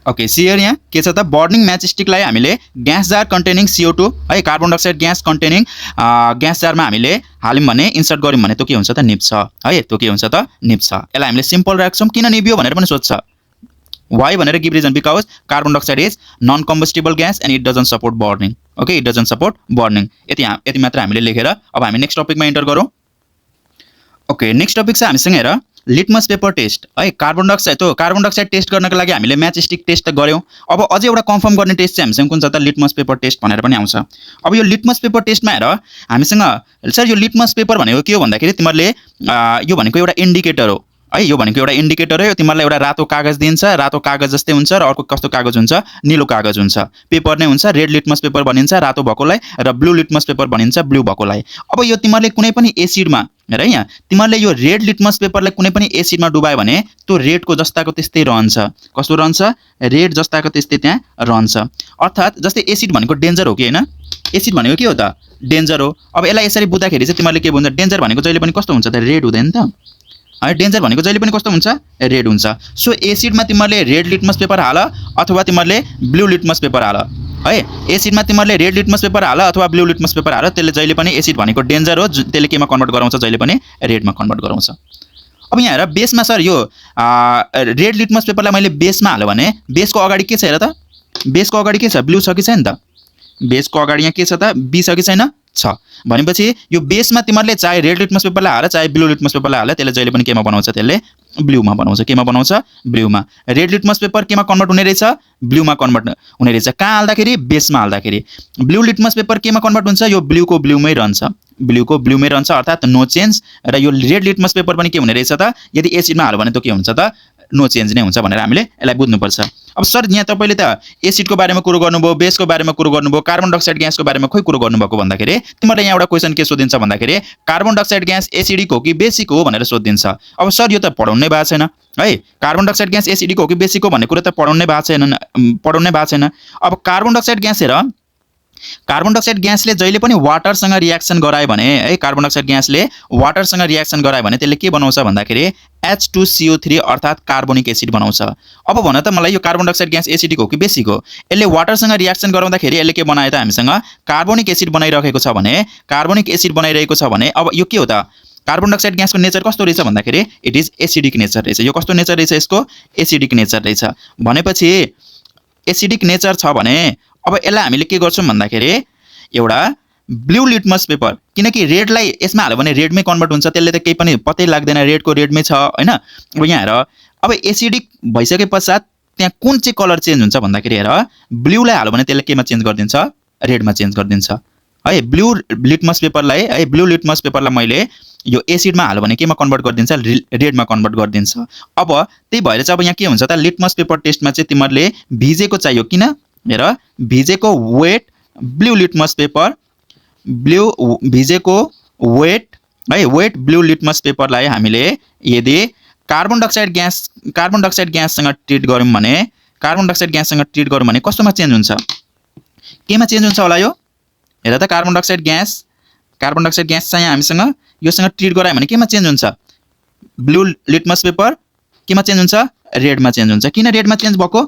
ओके सियर यहाँ के छ त, बर्निङ म्याच स्टिकलाई हामीले ग्यास जार कन्टेनिङ CO2 है, carbon dioxide gas containing gas जारमा हामीले हाल्यौँ भने, इन्सर्ट गऱ्यौँ भने त्यो के हुन्छ त, निप्छ है। त्यो के हुन्छ त, निप्छ। यसलाई हामीले सिम्पल राख्छौँ। किन निभ्यो भनेर पनि सोध्छ, वाइ भनेर give reason, because carbon dioxide is non combustible gas and it doesn't support burning. Okay it doesn't support burning. यति मात्र हामीले लेखेर अब हामी नेक्स्ट टपिकमा इन्टर गरौँ। ओके नेक्स्ट टपिक छ हामीसँग हेर लिटमस पेपर टेस्ट है। कार्बन डाइअक्साइड टेस्ट गर्नको लागि हामीले म्याच स्टिक टेस्ट त गऱ्यौँ। अब अझै एउटा कन्फर्म गर्ने टेस्ट चाहिँ हामीसँग कुन छ त, लिटमस पेपर टेस्ट भनेर पनि आउँछ। अब यो लिटमस पेपर टेस्टमा हेर हामीसँग सर यो लिटमस पेपर भनेको के हो भन्दाखेरि तिमीहरूले यो भनेको एउटा इन्डिकेटर हो है। यो भनेको एउटा इन्डिकेटर हो। तिमीहरूलाई एउटा रातो कागज दिन्छ, रातो कागज जस्तै हुन्छ र अर्को कस्तो कागज हुन्छ, नीलो कागज हुन्छ, पेपर नै हुन्छ। रेड लिटमस पेपर भनिन्छ रातो भएकोलाई र ब्लू लिटमस पेपर भनिन्छ ब्लू भएकोलाई। अब यो तिमीहरूले कुनै पनि एसिडमा हेर यहाँ, तिमीहरूले यो रेड लिटमस पेपरलाई कुनै पनि एसिडमा डुबायो भने त्यो रेडको जस्ताको त्यस्तै रहन्छ। कस्तो रहन्छ? रेड जस्ताको त्यस्तै त्यहाँ रहन्छ। अर्थात् जस्तै एसिड भनेको डेन्जर हो कि होइन? एसिड भनेको के हो त? डेन्जर हो। अब यसलाई यसरी बुझ्दाखेरि चाहिँ तिमीहरूले के भन्छ? डेन्जर भनेको जहिले पनि कस्तो हुन्छ त? रेड हुँदैन त है। डेन्जर भनेको जहिले पनि कस्तो हुन्छ? रेड हुन्छ। सो एसिडमा तिमीहरूले रेड लिटमस पेपर हाल अथवा तिमीहरूले ब्लू लिटमस पेपर हाल है। एसिडमा तिमीहरूले रेड लिटमस पेपर हाल अथवा ब्लू लिटमस पेपर हाल, त्यसले जहिले पनि एसिड भनेको डेन्जर हो, त्यसले केमा कन्भर्ट गराउँछ? जहिले पनि रेडमा कन्भर्ट गराउँछ। अब यहाँ हेर बेसमा सर यो रेड लिटमस पेपरलाई मैले बेसमा हाल्यो भने बेसको अगाडि के छ हेर त? बेसको अगाडि के छ? ब्लू छ कि छैन त? बेसको अगाडि यहाँ के छ त? बी छ कि छैन? छ। भनेपछि यो बेसमा तिमीहरूले चाहे रेड लिटमस पेपरलाई हाल चाहे ब्लू लिटमस पेपरलाई हाल, त्यसले जहिले पनि केमा बनाउँछ? त्यसले ब्लूमा बनाउँछ। केमा बनाउँछ? ब्लूमा। रेड लिटमस पेपर केमा कन्भर्ट हुने रहेछ? ब्लूमा कन्भर्ट हुने रहेछ। कहाँ हाल्दाखेरि? बेसमा हाल्दाखेरि। ब्लू लिटमस पेपर केमा कन्भर्ट हुन्छ? यो ब्लूको ब्लूमै रहन्छ, ब्लूको ब्लूमै रहन्छ, अर्थात् नो चेन्ज। र यो रेड लिटमस पेपर पनि के हुने रहेछ त? यदि एसिडमा हाल्यो भने त के हुन्छ त? नो चेन्ज नै हुन्छ भनेर हामीले यसलाई बुझ्नुपर्छ। अब सर यहाँ तपाईँले त एसिडको बारेमा कुरो गर्नुभयो, बेसको बारेमा कुरो गर्नुभयो, कार्बन डाइअक्साइड ग्यासको बारेमा खोइ कुरो गर्नुभएको भन्दाखेरि तिमीलाई यहाँ एउटा क्वेसन के सोधिन्छ भन्दाखेरि कार्बन डाइअक्साइड ग्यास एसिडिक हो कि बेसिक हो भनेर सोधिन्छ। अब सर यो त पढाउनै भएको छैन है। कार्बन डाइअक्साइड ग्यास एसिडिक हो कि बेसिक हो भन्ने कुरा त पढाउनै भएको छैन। अब कार्बन डाइअक्साइड ग्यास हेर, कार्बन डाइअक्साइड ग्यासले जहिले पनि वाटरसँग रियाक्सन गरायो भने है, कार्बन डाइअक्साइड ग्यासले वाटरसँग रियाक्सन गरायो भने त्यसले के बनाउँछ भन्दाखेरि H2CO3 अर्थात् कार्बोनिक एसिड बनाउँछ। अब भन त मलाई यो कार्बन डाइअक्साइड ग्यास एसिडिक हो कि बेसिक हो? यसले वाटरसँग रियाक्सन गराउँदाखेरि यसले के बनायो त? हामीसँग कार्बोनिक एसिड बनाइरहेको छ भने, कार्बोनिक एसिड बनाइरहेको छ भने अब यो के हो त? कार्बन डाइअक्साइड ग्यासको नेचर कस्तो रहेछ भन्दाखेरि इट इज एसिडिक नेचर रहेछ। यो कस्तो नेचर रहेछ? यसको एसिडिक नेचर रहेछ। भनेपछि एसिडिक नेचर छ भने अब यसलाई हामीले के गर्छौँ भन्दाखेरि एउटा ब्लू लिटमस पेपर, किनकि रेडलाई यसमा हाल्यो भने रेडमै कन्भर्ट हुन्छ, त्यसले त केही पनि पत्तै लाग्दैन, रेडको रेडमै छ होइन। अब यहाँ हेर, अब एसिडिक भइसके पश्चात त्यहाँ कुन चाहिँ कलर चेन्ज हुन्छ भन्दाखेरि हेर, ब्लूलाई हाल्यो भने त्यसले केमा चेन्ज गरिदिन्छ? रेडमा चेन्ज गरिदिन्छ है। ब्लू लिटमस पेपरलाई है, ब्लू लिटमस पेपरलाई मैले यो एसिडमा हाल्यो भने केमा कन्भर्ट गरिदिन्छ? रेडमा कन्भर्ट गरिदिन्छ। अब त्यही भएर चाहिँ अब यहाँ के हुन्छ त? लिटमस पेपर टेस्टमा चाहिँ तिमीहरूले भिजेको चाहियो। किन? हेर, भिजेको wet blue litmus paper, blue भिजेको वेट है, वेट ब्लू लिटमस पेपरलाई हामीले यदि कार्बन डाइअक्साइड ग्याससँग ट्रिट गऱ्यौँ भने, कार्बन डाइअक्साइड ग्याससँग ट्रिट गऱ्यौँ भने कस्तोमा चेन्ज हुन्छ? केमा चेन्ज हुन्छ होला यो? हेर त, कार्बन डाइअक्साइड ग्यास चाहिँ हामीसँग योसँग ट्रिट गरायो भने केमा चेन्ज हुन्छ? ब्लू लिटमस पेपर केमा चेन्ज हुन्छ? रेडमा चेन्ज हुन्छ। किन रेडमा चेन्ज भएको?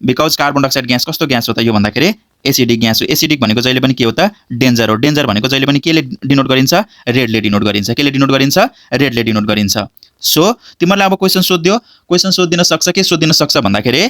बिकज कार्बन डाइअक्साइड ग्यास कस्तो ग्यास हो त यो भन्दाखेरि एसिडिक ग्यास हो। एसिडिक भनेको जहिले पनि के हो त? डेन्जर हो। डेन्जर भनेको जहिले पनि केले डिनोट गरिन्छ? रेडले डिनोट गरिन्छ। केले डिनोट गरिन्छ? रेडले डिनोट गरिन्छ। सो तिमीहरूलाई अब क्वेसन सोधिदिन सक्छ। के सोधिन सक्छ भन्दाखेरि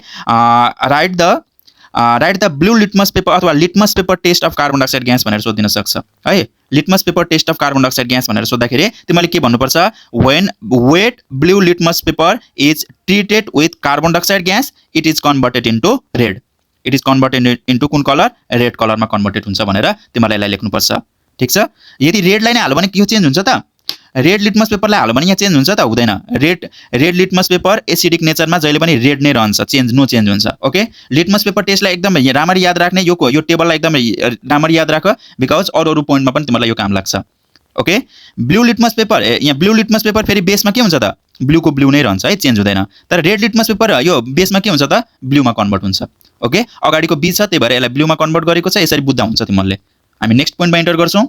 write the blue litmus paper अथवा litmus paper test of carbon dioxide gas भनेर सोधिन सक्छ है। Litmus paper test of carbon dioxide gas भनेर सोद्धाखेरि तिमीले के भन्नुपर्छ? When wet blue litmus paper is treated with carbon dioxide gas it is converted into red. It is converted into कुन कलर? रेड कलरमा कन्भर्टेड हुन्छ भनेर तिमीलाई यसलाई लेख्नुपर्छ। ठिक छ। यदि रेडलाई नै हाल्यो भने के चेन्ज हुन्छ त? रेड लिटमस पेपरलाई हाल्यो भने यहाँ चेन्ज हुन्छ त? हुँदैन। रेड लिटमस पेपर एसिडिक नेचरमा जहिले पनि रेड नै रहन्छ, नो चेन्ज हुन्छ। ओके, लिटमस पेपर टेस्टलाई एकदम राम्ररी याद राख्ने, यो टेबललाई एकदम राम्ररी याद राख, बिकज अरू पोइन्टमा पनि तिमीलाई यो काम लाग्छ। ओके, ब्लू लिटमस पेपर, यहाँ ब्लू लिटमस पेपर फेरि बेसमा के हुन्छ त? ब्लूको ब्लू नै रहन्छ है, चेन्ज हुँदैन। तर रेड लिटमस पेपर यो बेसमा के हुन्छ त? ब्लूमा कन्भर्ट हुन्छ। ओके, अगाडिको बी छ, त्यही भएर यसलाई ब्लूमा कन्भर्ट गरेको छ। यसरी बुझ्दा हुन्छ तिमीहरूले। हामी नेक्स्ट पोइन्टमा इन्टर गर्छौँ।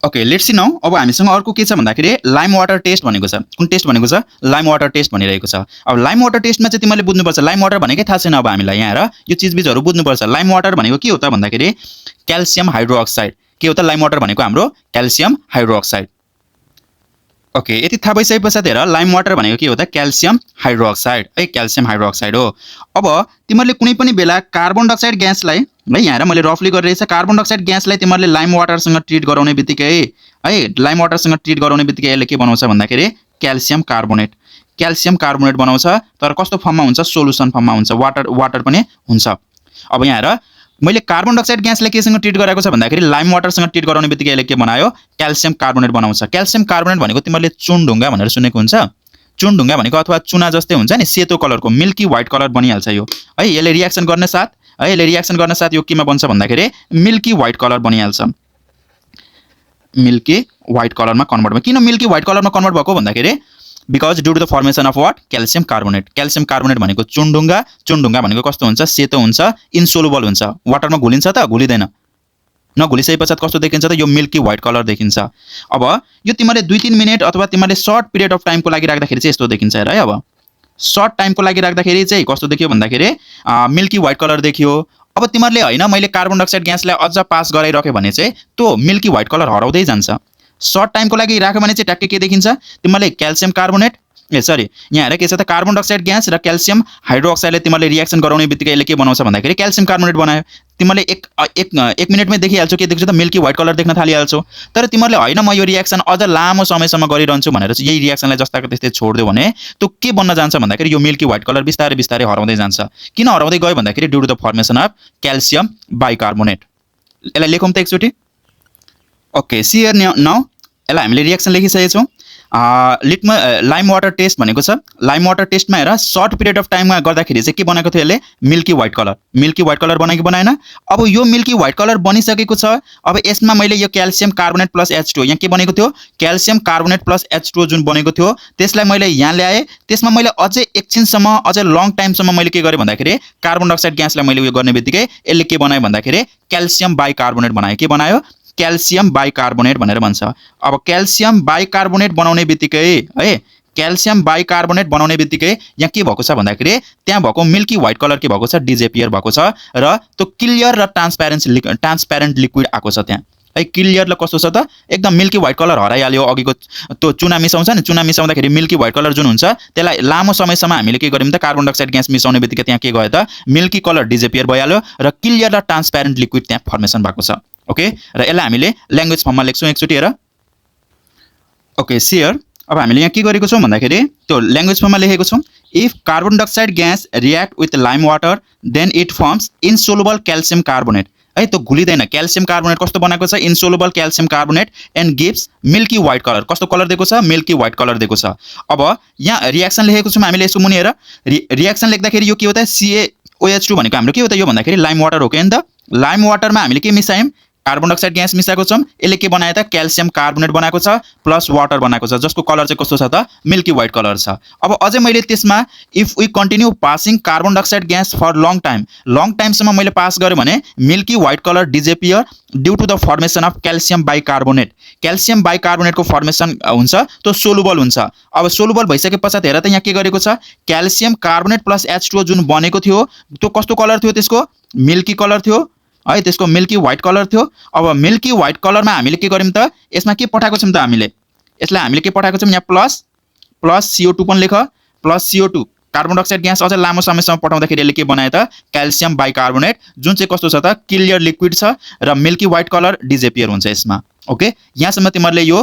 Okay, let's see now. अब हामीसँग अर्को के छ भन्दाखेरि लाइम वाटर टेस्ट भनेको छ। कुन टेस्ट भनेको छ? लाइम वाटर टेस्ट भनिरहेको छ। अब लाइम वाटर टेस्टमा चाहिँ तिमीले बुझ्नुपर्छ, लाइम वाटर भनेकै थाहा छैन अब हामीलाई। यहाँ हेर, यो चिजबिजहरू बुझ्नुपर्छ। लाइम वाटर भनेको के हो त भन्दाखेरि क्याल्सियम हाइड्रोक्साइड। के हो त लाइम वाटर भनेको? हाम्रो क्याल्सियम हाइड्रोक्साइड। ओके, यति थाहा भइसके पश्चात हेर, लाइम वाटर भनेको के हो त? क्याल्सियम हाइड्रोक्साइड है, क्याल्सियम हाइड्रोक्साइड हो। अब तिमीहरूले कुनै पनि बेला कार्बन डाइअक्साइड ग्यासलाई है, यहाँ हेर मैले रफली गरिरहेछ, कार्बन डाइअक्साइड ग्यासलाई तिमीहरूले लाइम वाटरसँग ट्रिट गराउने बित्तिकै है, लाइम वाटरसँग ट्रिट गराउने बित्तिकै यसले के बनाउँछ भन्दाखेरि क्याल्सियम कार्बोनेट बनाउँछ। तर कस्तो फर्ममा हुन्छ? सोलुसन फर्ममा हुन्छ, वाटर पनि हुन्छ। अब यहाँ हेर, मैले कार्बन डाइअक्साइड ग्यासलाई केसँग ट्रिट गराएको छ भन्दाखेरि लाइम वाटरसँग ट्रिट गराउने बित्तिकै यसले के बनायो क्याल्सियम कार्बोनेट बनाउँछ क्याल्सियम कार्बोनेट भनेको तिमीहरूले चुनढुङ्गा भनेर सुनेको हुन्छ चुनढुङ्गा भनेको अथवा चुना जस्तै हुन्छ नि सेतो कलरको मिल्की व्हाइट कलर बनिहाल्छ यो है यसले रिएक्सन गर्ने साथ है यसले रिएक्सन गर्न साथ यो केमा बन्छ भन्दाखेरि मिल्की व्हाइट कलर बनिहाल्छ मिल्की व्हाइट कलरमा कन्भर्ट भयो किन मिल्की व्हाइट कलरमा कन्भर्ट भएको भन्दाखेरि because due to the formation of what calcium carbonate भनेको चुनढुङ्गा भनेको कस्तो हुन्छ सेतो हुन्छ इन्सोलुबल हुन्छ वाटरमा घुलिन्छ त घुलिदैन नघुलिसके पश्चात कस्तो देखिन्छ त यो मिल्की व्हाइट कलर देखिन्छ अब यो तिमीले 2-3 मिनेट अथवा तिमीले सर्ट पिरियड अफ टाइमको लागि राख्दाखेरि चाहिँ यस्तो देखिन्छ हेर है अब सर्ट टाइमको लागि राख्दाखेरि चाहिँ कस्तो देखियो भन्दाखेरि मिल्की व्हाइट कलर देखियो अब तिमीहरूले हैन मैले कार्बन डाइअक्साइड ग्यासलाई अझ पास गराइराख्यो भने चाहिँ त्यो मिल्की व्हाइट कलर हराउँदै जान्छ सर्ट टाइमको लागि राख्यो भने चाहिँ ट्याक्कै के देखिन्छ तिमीले क्याल्सियम कार्बोनेट सरी यहाँ हेर के छ त कार्बन डाइअक्साइड ग्यास र क्याल्सियम हाइड्रोक्साइडले तिमीले रिएक्सन गराउने बित्तिकै यसले के बनाउँछ भन्दाखेरि क्याल्सियम कार्बोनेट बनायो तिमीले एक मिनेटमै देखिहाल्छौ के देख्छौ त मिल्की व्हाइट कलर देख्न थालिहाल्छौ तर तिमीहरूले हैन म यो रिएक्सन अझ लामो समयसम्म गरिरहन्छु भनेर चाहिँ यही रिएक्सनलाई जस्ताको त्यस्तै छोड्दियो भने त्यो के बन्न जान्छ भन्दाखेरि यो मिल्की व्हाइट कलर बिस्तारै बिस्तारै हराउँदै जान्छ किन हराउँदै गयो भन्दाखेरि due to the formation of calcium bicarbonate यसलाई लेखौँ त एकचोटि ओके सी हियर नाउ यसलाई हामीले रिएक्सन लेखिसकेछौँ लाइम वाटर टेस्ट भनेको छ लाइम वाटर टेस्टमा हेर सर्ट पिरियड अफ टाइममा गर्दाखेरि चाहिँ के बनाएको थियो यसले मिल्की व्हाइट कलर बनायो कि बनाएन अब यो मिल्की व्हाइट कलर बनिसकेको छ अब यसमा मैले यो क्याल्सियम कार्बोनेट प्लस H2 यहाँ के बनेको थियो क्याल्सियम कार्बोनेट प्लस H2 जुन बनेको थियो त्यसलाई मैले यहाँ ल्याएँ त्यसमा मैले अझै एकछिनसम्म अझै लङ टाइमसम्म मैले के गरेँ भन्दाखेरि कार्बन डाइअक्साइड ग्यासलाई मैले उयो गर्ने बित्तिकै यसले के बनायो भन्दाखेरि क्याल्सियम बाइकार्बोनेट बनायो के बनायो क्याल्सियम बाइकार्बोनेट भनेर भन्छ अब क्याल्सियम बाइकार्बोनेट बनाउने बित्तिकै है क्याल्सियम बाइकार्बोनेट बनाउने बित्तिकै यहाँ के भएको छ भन्दाखेरि त्यहाँ भएको मिल्की व्हाइट कलर के भएको छ डिजेपियर भएको छ र त्यो क्लियर र ट्रान्सप्यारेन्ट लिक्विड आएको छ त्यहाँ है क्लियर ल कस्तो छ त एकदम मिल्की व्हाइट कलर हराइहाल्यो अघिको त्यो चुना मिसाउँछ नि चुना मिसाउँदाखेरि मिल्की व्हाइट कलर जुन हुन्छ त्यसलाई लामो समयसम्म हामीले के गर्यौँ त कार्बन डाइअक्साइड ग्यास मिसाउने बित्तिकै त्यहाँ के गयो त मिल्की कलर डिजेपियर भइहाल्यो र क्लियर र ट्रान्सप्यारेन्ट लिक्विड त्यहाँ फर्मेसन भएको छ ओके र यसलाई हामीले ल्याङ्ग्वेज फर्ममा लेख्छौँ एकचोटि हेर ओके सियर अब हामीले यहाँ के गरेको छौँ भन्दाखेरि त्यो ल्याङ्ग्वेज फर्ममा लेखेको छौँ if carbon dioxide gas react with lime water then it forms insoluble calcium carbonate है त्यो घुलिँदैन क्याल्सियम कार्बोनेट कस्तो बनाएको छ insoluble calcium carbonate and gives milky white colour कस्तो कलर दिएको छ मिल्की व्हाइट कलर दिएको छ अब यहाँ रिएक्सन लेखेको छौँ हामीले यसको मुनि हेर रिएक्सन लेख्दाखेरि यो के हो त CaOH2 भनेको हाम्रो के हो त यो भन्दाखेरि लाइम वाटर हो कि नि त लाइम वाटरमा हामीले के मिसायौँ कार्बन डाइअक्साइड ग्यास मिसाएको छौँ यसले के बनायो त क्याल्सियम कार्बोनेट बनाएको छ प्लस वाटर बनाएको छ जसको कलर चाहिँ कस्तो छ त मिल्की व्हाइट कलर छ अब अझै मैले त्यसमा if we continue passing carbon dioxide gas for long टाइमसम्म मैले पास गरेँ भने milky white colour disappear due to the formation of calcium बाइकार्बोनेटको फर्मेसन हुन्छ त्यो सोलुबल हुन्छ अब सोलुबल भइसके पश्चात हेर त यहाँ के गरेको छ क्याल्सियम कार्बोनेट प्लस H2 जुन बनेको थियो त्यो कस्तो कलर थियो त्यसको मिल्की कलर थियो है त्यसको मिल्की व्हाइट कलर थियो अब मिल्की व्हाइट कलरमा हामीले के गर्यौँ त यसमा के पठाएको छौँ त हामीले यसलाई हामीले के पठाएको छौँ यहाँ प्लस CO2 पनि लेख plus CO2 carbon dioxide gas अझ लामो समयसम्म पठाउँदाखेरि यसले के बनायो त क्याल्सियम बाइकार्बोनेट जुन चाहिँ कस्तो छ त क्लियर लिक्विड छ र मिल्की व्हाइट कलर डिजेपियर हुन्छ यसमा ओके यहाँसम्म तिमीहरूले यो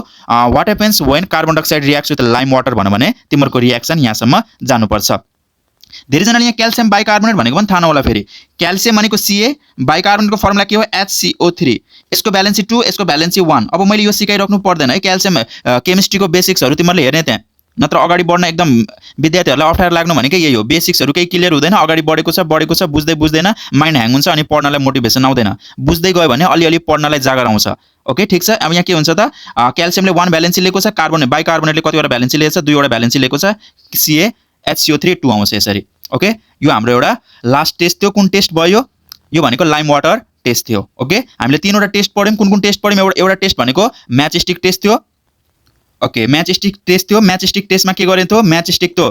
what happens when carbon dioxide reacts with lime water भन्यो भने तिमीहरूको रिएक्सन यहाँसम्म जानुपर्छ धेरैजनाले यहाँ क्याल्सियम बाइकार्बोनेट भनेको पनि थाहा नहोला फेरि क्याल्सियम भनेको Ca बाइकार्बोनेटको फर्मुला के हो HCO3 यसको भ्यालेन्सी 2 यसको भ्यालेन्सी 1 अब मैले यो सिकाइराख्नु पर्दैन है क्याल्सियम केमिस्ट्रीको बेसिक्सहरू तिमीहरूले हेर्ने त्यहाँ नत्र अगाडि बढ्न एकदम विद्यार्थीहरूलाई अप्ठ्यारो लाग्नु भनेको यही हो बेसिक्सहरू केही क्लियर हुँदैन अगाडि बढेको छ बुझ्दैन माइन्ड ह्याङ हुन्छ अनि पढ्नलाई मोटिभेसन आउँदैन बुझ्दै गयो भने अलिअलि पढ्नलाई जागर आउँछ ओके ठिक छ अब यहाँ के हुन्छ त क्याल्सियमले 1 भ्यालेन्सी लिएको छ बाइकार्बोनेटले कतिवटा भ्यालेन्सी लिएको छ 2 वटा भ्यालेन्सी लिएको छ CaHCO3 2 आउँछ यसरी ओके यो हाम्रो एउटा लास्ट टेस्ट थियो कुन टेस्ट भयो यो भनेको लाइम वाटर टेस्ट थियो ओके हामीले 3 वटा टेस्ट पढ्यौँ कुन टेस्ट पढ्यौँ एउटा टेस्ट भनेको म्याच स्टिक टेस्ट थियो ओके म्याच स्टिक टेस्टमा के गरेको थियो म्याच स्टिक त्यो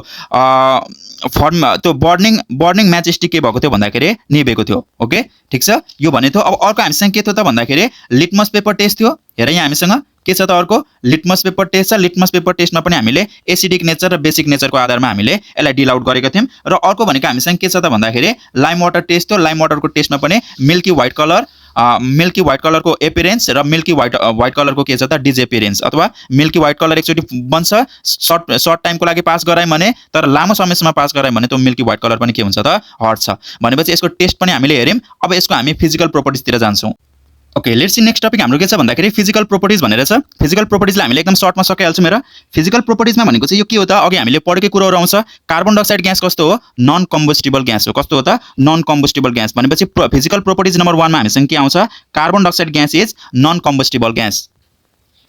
त्यो बर्निङ म्याच स्टिक के भएको थियो भन्दाखेरि निभेको थियो ओके ठिक छ यो भने थियो अब अर्को हामीसँग के थियो त भन्दाखेरि लिटमस पेपर टेस्ट थियो हेर यहाँ हामीसँग के छ त अर्को लिटमस पेपर टेस्ट छ लिटमस पेपर टेस्टमा पनि हामीले एसिडिक नेचर र बेसिक नेचरको आधारमा हामीले यसलाई डिल आउट गरेका थियौँ र अर्को भनेको हामीसँग के छ त भन्दाखेरि लाइम वाटर टेस्ट थियो लाइम वाटरको टेस्टमा पनि milky white colour milky white कलरको एपियरेन्स र मिल्की व्हाइट कलरको के छ त डिसएपियरेन्स, अथवा मिल्की व्हाइट कलर एकचोटि बन्छ सर्ट टाइमको लागि पास गरायौँ भने, तर लामो समयसम्म पास गरायौँ भने त्यो मिल्की व्हाइट कलर पनि के हुन्छ त हट्छ। भनेपछि यसको टेस्ट पनि हामीले हेर्यौँ। अब यसको हामी फिजिकल प्रोपर्टिजतिर जान्छौँ। Okay, let's see next topic हाम्रो के छ भन्दाखेरि फिजिकल प्रोपर्टिज भनेर छ। फिजिकल प्रोपर्टिजलाई हामीले एकदम सर्टमा सकिहाल्छौँ। हेर, फिजिकल प्रोपर्टिजमा भनेको चाहिँ यो के हो त, अघि हामीले पढेकै कुरोहरू आउँछ। कार्बन डाइअक्साइड ग्यास कस्तो हो, नन कम्बस्टिबल ग्यास हो। कस्तो हो त, नन कम्बस्टिबल ग्यास। भनेपछि फिजिकल प्रोपर्टिज नम्बर 1 मा हामीसँग के आउँछ, carbon dioxide gas is non combustible gas.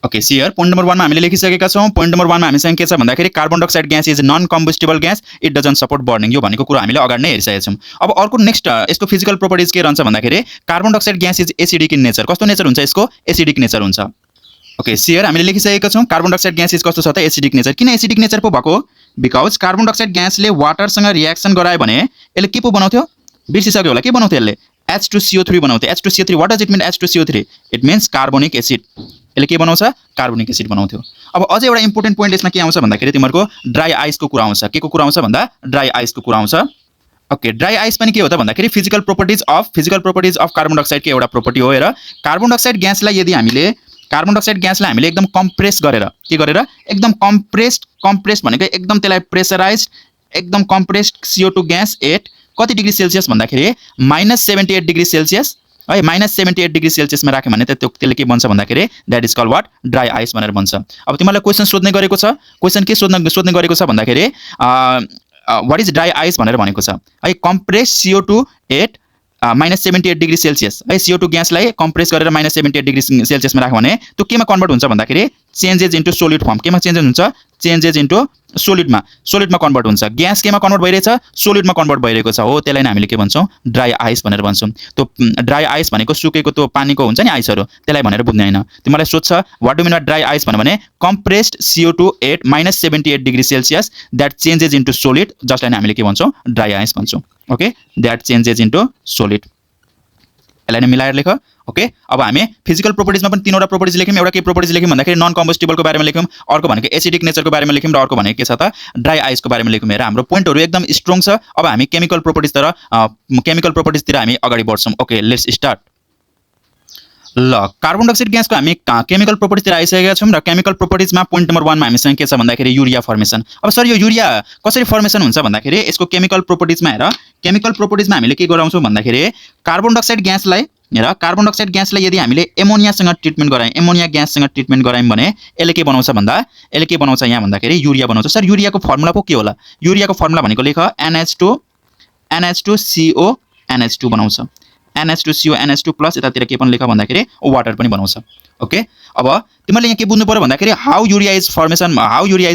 Okay, see here point number 1 मा हामीले लेखिसकेका छौँ। पोइन्ट नम्बर 1 मा हामीसँग के छ भन्दाखेरि carbon dioxide gas is non combustible gas, it doesn't support burning. यो भनेको कुरा हामीले अगाडि नै हेरिसकेका छौँ। अब अर्को नेक्स्ट यसको फिजिकल प्रोपर्टिज के रहन्छ भन्दाखेरि carbon dioxide gas is acidic in nature. कस्तो नेचर हुन्छ यसको, एसिडिक नेचर हुन्छ। ओके, सी हियर हामीले लेखिसकेका छौँ कार्बन डाइअक्साइड ग्यास इज कस्तो छ त, एसिडिक नेचर। किन एसिडिक नेचर पो भएको, बिकज कार्बन डाइअक्साइड ग्यासले वाटरसँग रिएक्सन गरायो भने यसले के पो बनाउँथ्यो, बिर्सिसक्यो होला, के बनाउँथ्यो यसले, H2CO3 बनाउँथ्यो। H2CO3 what does it mean, H2CO3 it means carbonic acid. यसले के बनाउँछ, कार्बोनिक एसिड बनाउँथ्यो। अब अझै एउटा इम्पोर्टेन्ट पोइन्ट यसमा के आउँछ भन्दाखेरि तिमीहरूको ड्राई आइसको कुरा आउँछ। के को कुरा आउँछ भन्दा ड्राई आइसको कुरा आउँछ। ओके, ड्राई आइस पनि के हो त भन्दाखेरि फिजिकल प्रोपर्टिज अफ कार्बन डाइअक्साइडको एउटा प्रोपर्टी हो। हेर, कार्बन डाइअक्साइड ग्यासलाई यदि हामीले एकदम कम्प्रेस गरेर, के गरेर एकदम कम्प्रेस्ड भनेको एकदम त्यसलाई प्रेसराइज्ड, एकदम कम्प्रेस्ड CO2 ग्यास एट कति डिग्री सेल्सियस भन्दाखेरि -78 डिग्री सेल्सियस है, -78 डिग्री सेल्सियसमा राख्यो भने त्यसले के बन्छ भन्दाखेरि that is called what, dry ice भनेर भन्छ। अब तिमीलाई क्वेसन सोध्ने गरेको छ, क्वेसन के सोध्ने गरेको छ भन्दाखेरि वाट इज ड्राई आइस भनेर भनेको छ है, compress CO2 at -78 degree Celsius है। CO2 ग्यासलाई कम्प्रेस गरेर -78 डिग्री सेल्सियसमा राख्यो भने त्यो केमा कन्भर्ट हुन्छ भन्दाखेरि चेन्जेस इन्टु सोलिड फर्म। केमा चेन्जेस हुन्छ, चेन्जेस इन्टु सोलिडमा कन्भर्ट हुन्छ। ग्यास केमा कन्भर्ट भइरहेछ, सोलिडमा कन्भर्ट भइरहेको छ, हो त्यसलाई नै हामीले के भन्छौँ, ड्राई आइस भनेर भन्छौँ। त्यो ड्राई आइस भनेको सुकेको त्यो पानीको हुन्छ नि आइसहरू, त्यसलाई भनेर बुझ्ने होइन। तिमीलाई सोध्छ what do mean by dry ice भने compressed CO2 at -78 degree Celsius that changes into solid, जसलाई नै हामीले के भन्छौँ, ड्राई आइस भन्छौँ। Okay, that changes into solid, यसलाई नै मिलाएर लेख। ओके, अब हामी फिजिकल प्रोपर्टिजमा पनि 3वटा प्रोपर्टिज लेख्यौँ। एउटा के प्रोपर्टिज लेख्यौँ भन्दाखेरि नन कम्बस्टिबलको बारेमा लेख्यौँ, अर्को भनेको एसिडिक नेचरको बारेमा लेख्यौँ, र अर्को भनेको के छ त ड्राई आइसको बारेमा लेख्यौँ। हेर, हाम्रो पोइन्टहरू एकदम स्ट्रङ छ। अब हामी केमिकल प्रोपर्टिजतिर हामी अगाडि बढ्छौँ। Okay, let's start. ल, कार्बन डाइअक्साइड ग्यासको हामी केमिकल प्रोपर्टिजतिर आइसकेका छौँ र केमिकल प्रोपर्टिजमा पोइन्ट नम्बर 1 मा हामीसँग के छ भन्दाखेरि युरिया फर्मेसन। अब सर यो युरिया कसरी फर्मेसन हुन्छ भन्दाखेरि यसको केमिकल प्रोपर्टिजमा हेर, केमिकल प्रोपर्टिजमा हामीले के गराउँछौँ भन्दाखेरि कार्बन डाइअक्साइड ग्यासलाई यदि हामीले एमोनियासँग ट्रिटमेन्ट गरायौँ, एमोनिया ग्याससँग ट्रिटमेन्ट गरायौँ भने यसले के बनाउँछ यहाँ भन्दाखेरि युरिया बनाउँछ। सर युरियाको फर्मुला पो के होला, युरियाको फर्मुला भनेको लेख NH2CO NH2 बनाउँछ। NH2CO NH2 प्लस यतातिर के पनि लेख भन्दाखेरि वाटर पनि बनाउँछ। ओके, अब तिमीले यहाँ के बुझ्नु पर्यो भन्दाखेरि हाउ युरिया इज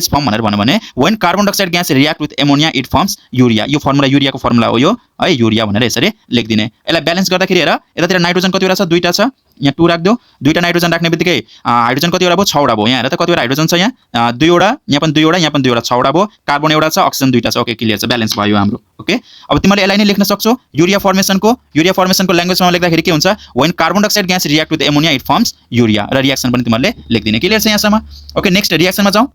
फर्म भनेर भन्यो भने when carbon dioxide gas react with ammonia it firms urea. यो फर्मुला युरियाको फर्मुला हो यो है, युरिया भनेर यसरी लेखिदिने। यसलाई ब्यालेन्स गर्दाखेरि हेर, यतातिर नाइट्रोजन कतिवटा छ, 2टा छ, यहाँ 2 राख्दियो। 2टा नाइट्रोजन राख्ने बित्तिकै हाइड्रोजन कतिवटा भयो, 6वटा भयो। यहाँ हेर त कतिवटा हाइड्रोजन छ, यहाँ 2वटा, यहाँ पनि 2वटा, यहाँ पनि 2वटा, 6वटा भयो। कार्बन एउटा छ, अक्सिजन 2टा छ। ओके, क्लियर छ, ब्यालेन्स भयो हाम्रो। ओके, अब तिमीले यसलाई नै लेख्न सक्छौ युरिया फर्मेसनको ल्याङ्ग्वेजमा लेख्दाखेरि के हुन्छ, when carbon dioxide gas react with ammonia it firms urea, र रिएक्सन पनि तिमीले लेखिदिने। क्लियर छ यहाँसम्म। ओके, नेक्स्ट रिएक्सनमा जाउँ।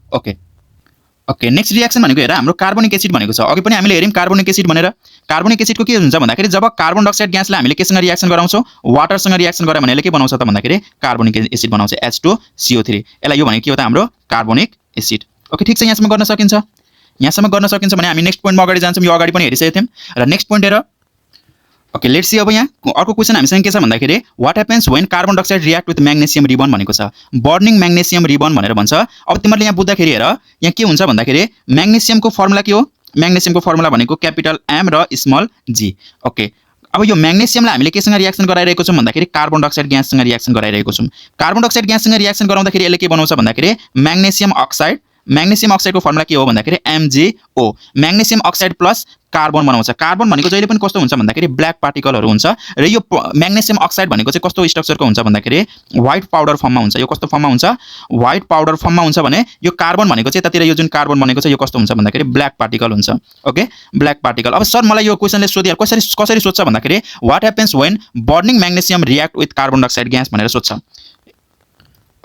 ओके, नेक्स्ट रिएक्सन भनेको हेर हाम्रो कार्बोनिक एसिड भनेको छ। अघि पनि हामीले हेऱ्यौँ कार्बोनिक एसिड भनेर। कार्बोनिक एसिडको के हुन्छ भन्दाखेरि जब कार्बन डाइअक्साइड ग्यासलाई हामीले केसँग रिएक्सन गराउँछौँ, वाटरसँग रिएक्सन गरायो भने यसले के बनाउँछ त भन्दाखेरि कार्बोनिक एसिड बनाउँछ, H2CO3। यसलाई यो भनेको के हो त हाम्रो कार्बोनिक एसिड। ओके, ठिक छ, यहाँसम्म गर्न सकिन्छ भने हामी नेक्स्ट पोइन्टमा अगाडि जान्छौँ। यो अगाडि पनि हेरिसकेको थियौँ र नेक्स्ट पोइन्ट हेर। Okay, let's see. अब यहाँ अर्को क्वेसन हामीसँग के छ भन्दाखेरि what happens when carbon dioxide react with magnesium ribbon भनेको छ, बर्निङ म्याग्नेसियम रिबन भनेर भन्छ। अब तिमीहरूले यहाँ बुझ्दाखेरि हेर, यहाँ के हुन्छ भन्दाखेरि म्याग्नेसियमको फर्मुला के हो, म्याग्नेसियमको फर्मुला भनेको क्यापिटल M र स्मल g। ओके, अब यो म्याग्नेसियमलाई हामीले केसँग रिएक्सन गराइरहेको छौँ भन्दाखेरि कार्बन डाइअक्साइड ग्याससँग रिएक्सन गराइरहेको छौँ। कार्बन डाइअक्साइड ग्याससँग रिएक्सन गराउँदाखेरि यसले के बनाउँछ भन्दाखेरि म्याग्नेसियम अक्साइडको फर्मुला के हो भन्दाखेरि MgO, magnesium oxide plus carbon बनाउँछ। कार्बन भनेको जहिले पनि कस्तो हुन्छ भन्दाखेरि ब्ल्याक पार्टिकलहरू हुन्छ, र यो म्याग्नेसियम अक्साइड भनेको चाहिँ कस्तो स्ट्रक्चरको हुन्छ भन्दाखेरि व्हाइट पाउडर फर्ममा हुन्छ। यो कस्तो फर्ममा हुन्छ, व्हाइट पाउडर फर्ममा हुन्छ भने यो कार्बन भनेको चाहिँ यतातिर यो जुन कार्बन भनेको छ यो कस्तो हुन्छ भन्दाखेरि ब्ल्याक पार्टिकल हुन्छ। Okay, black particle. अब सर मलाई यो क्वेसनले सोधिहाल कसरी सोध्छ भन्दाखेरि what happens when burning magnesium react with carbon dioxide gas भनेर सोध्छ।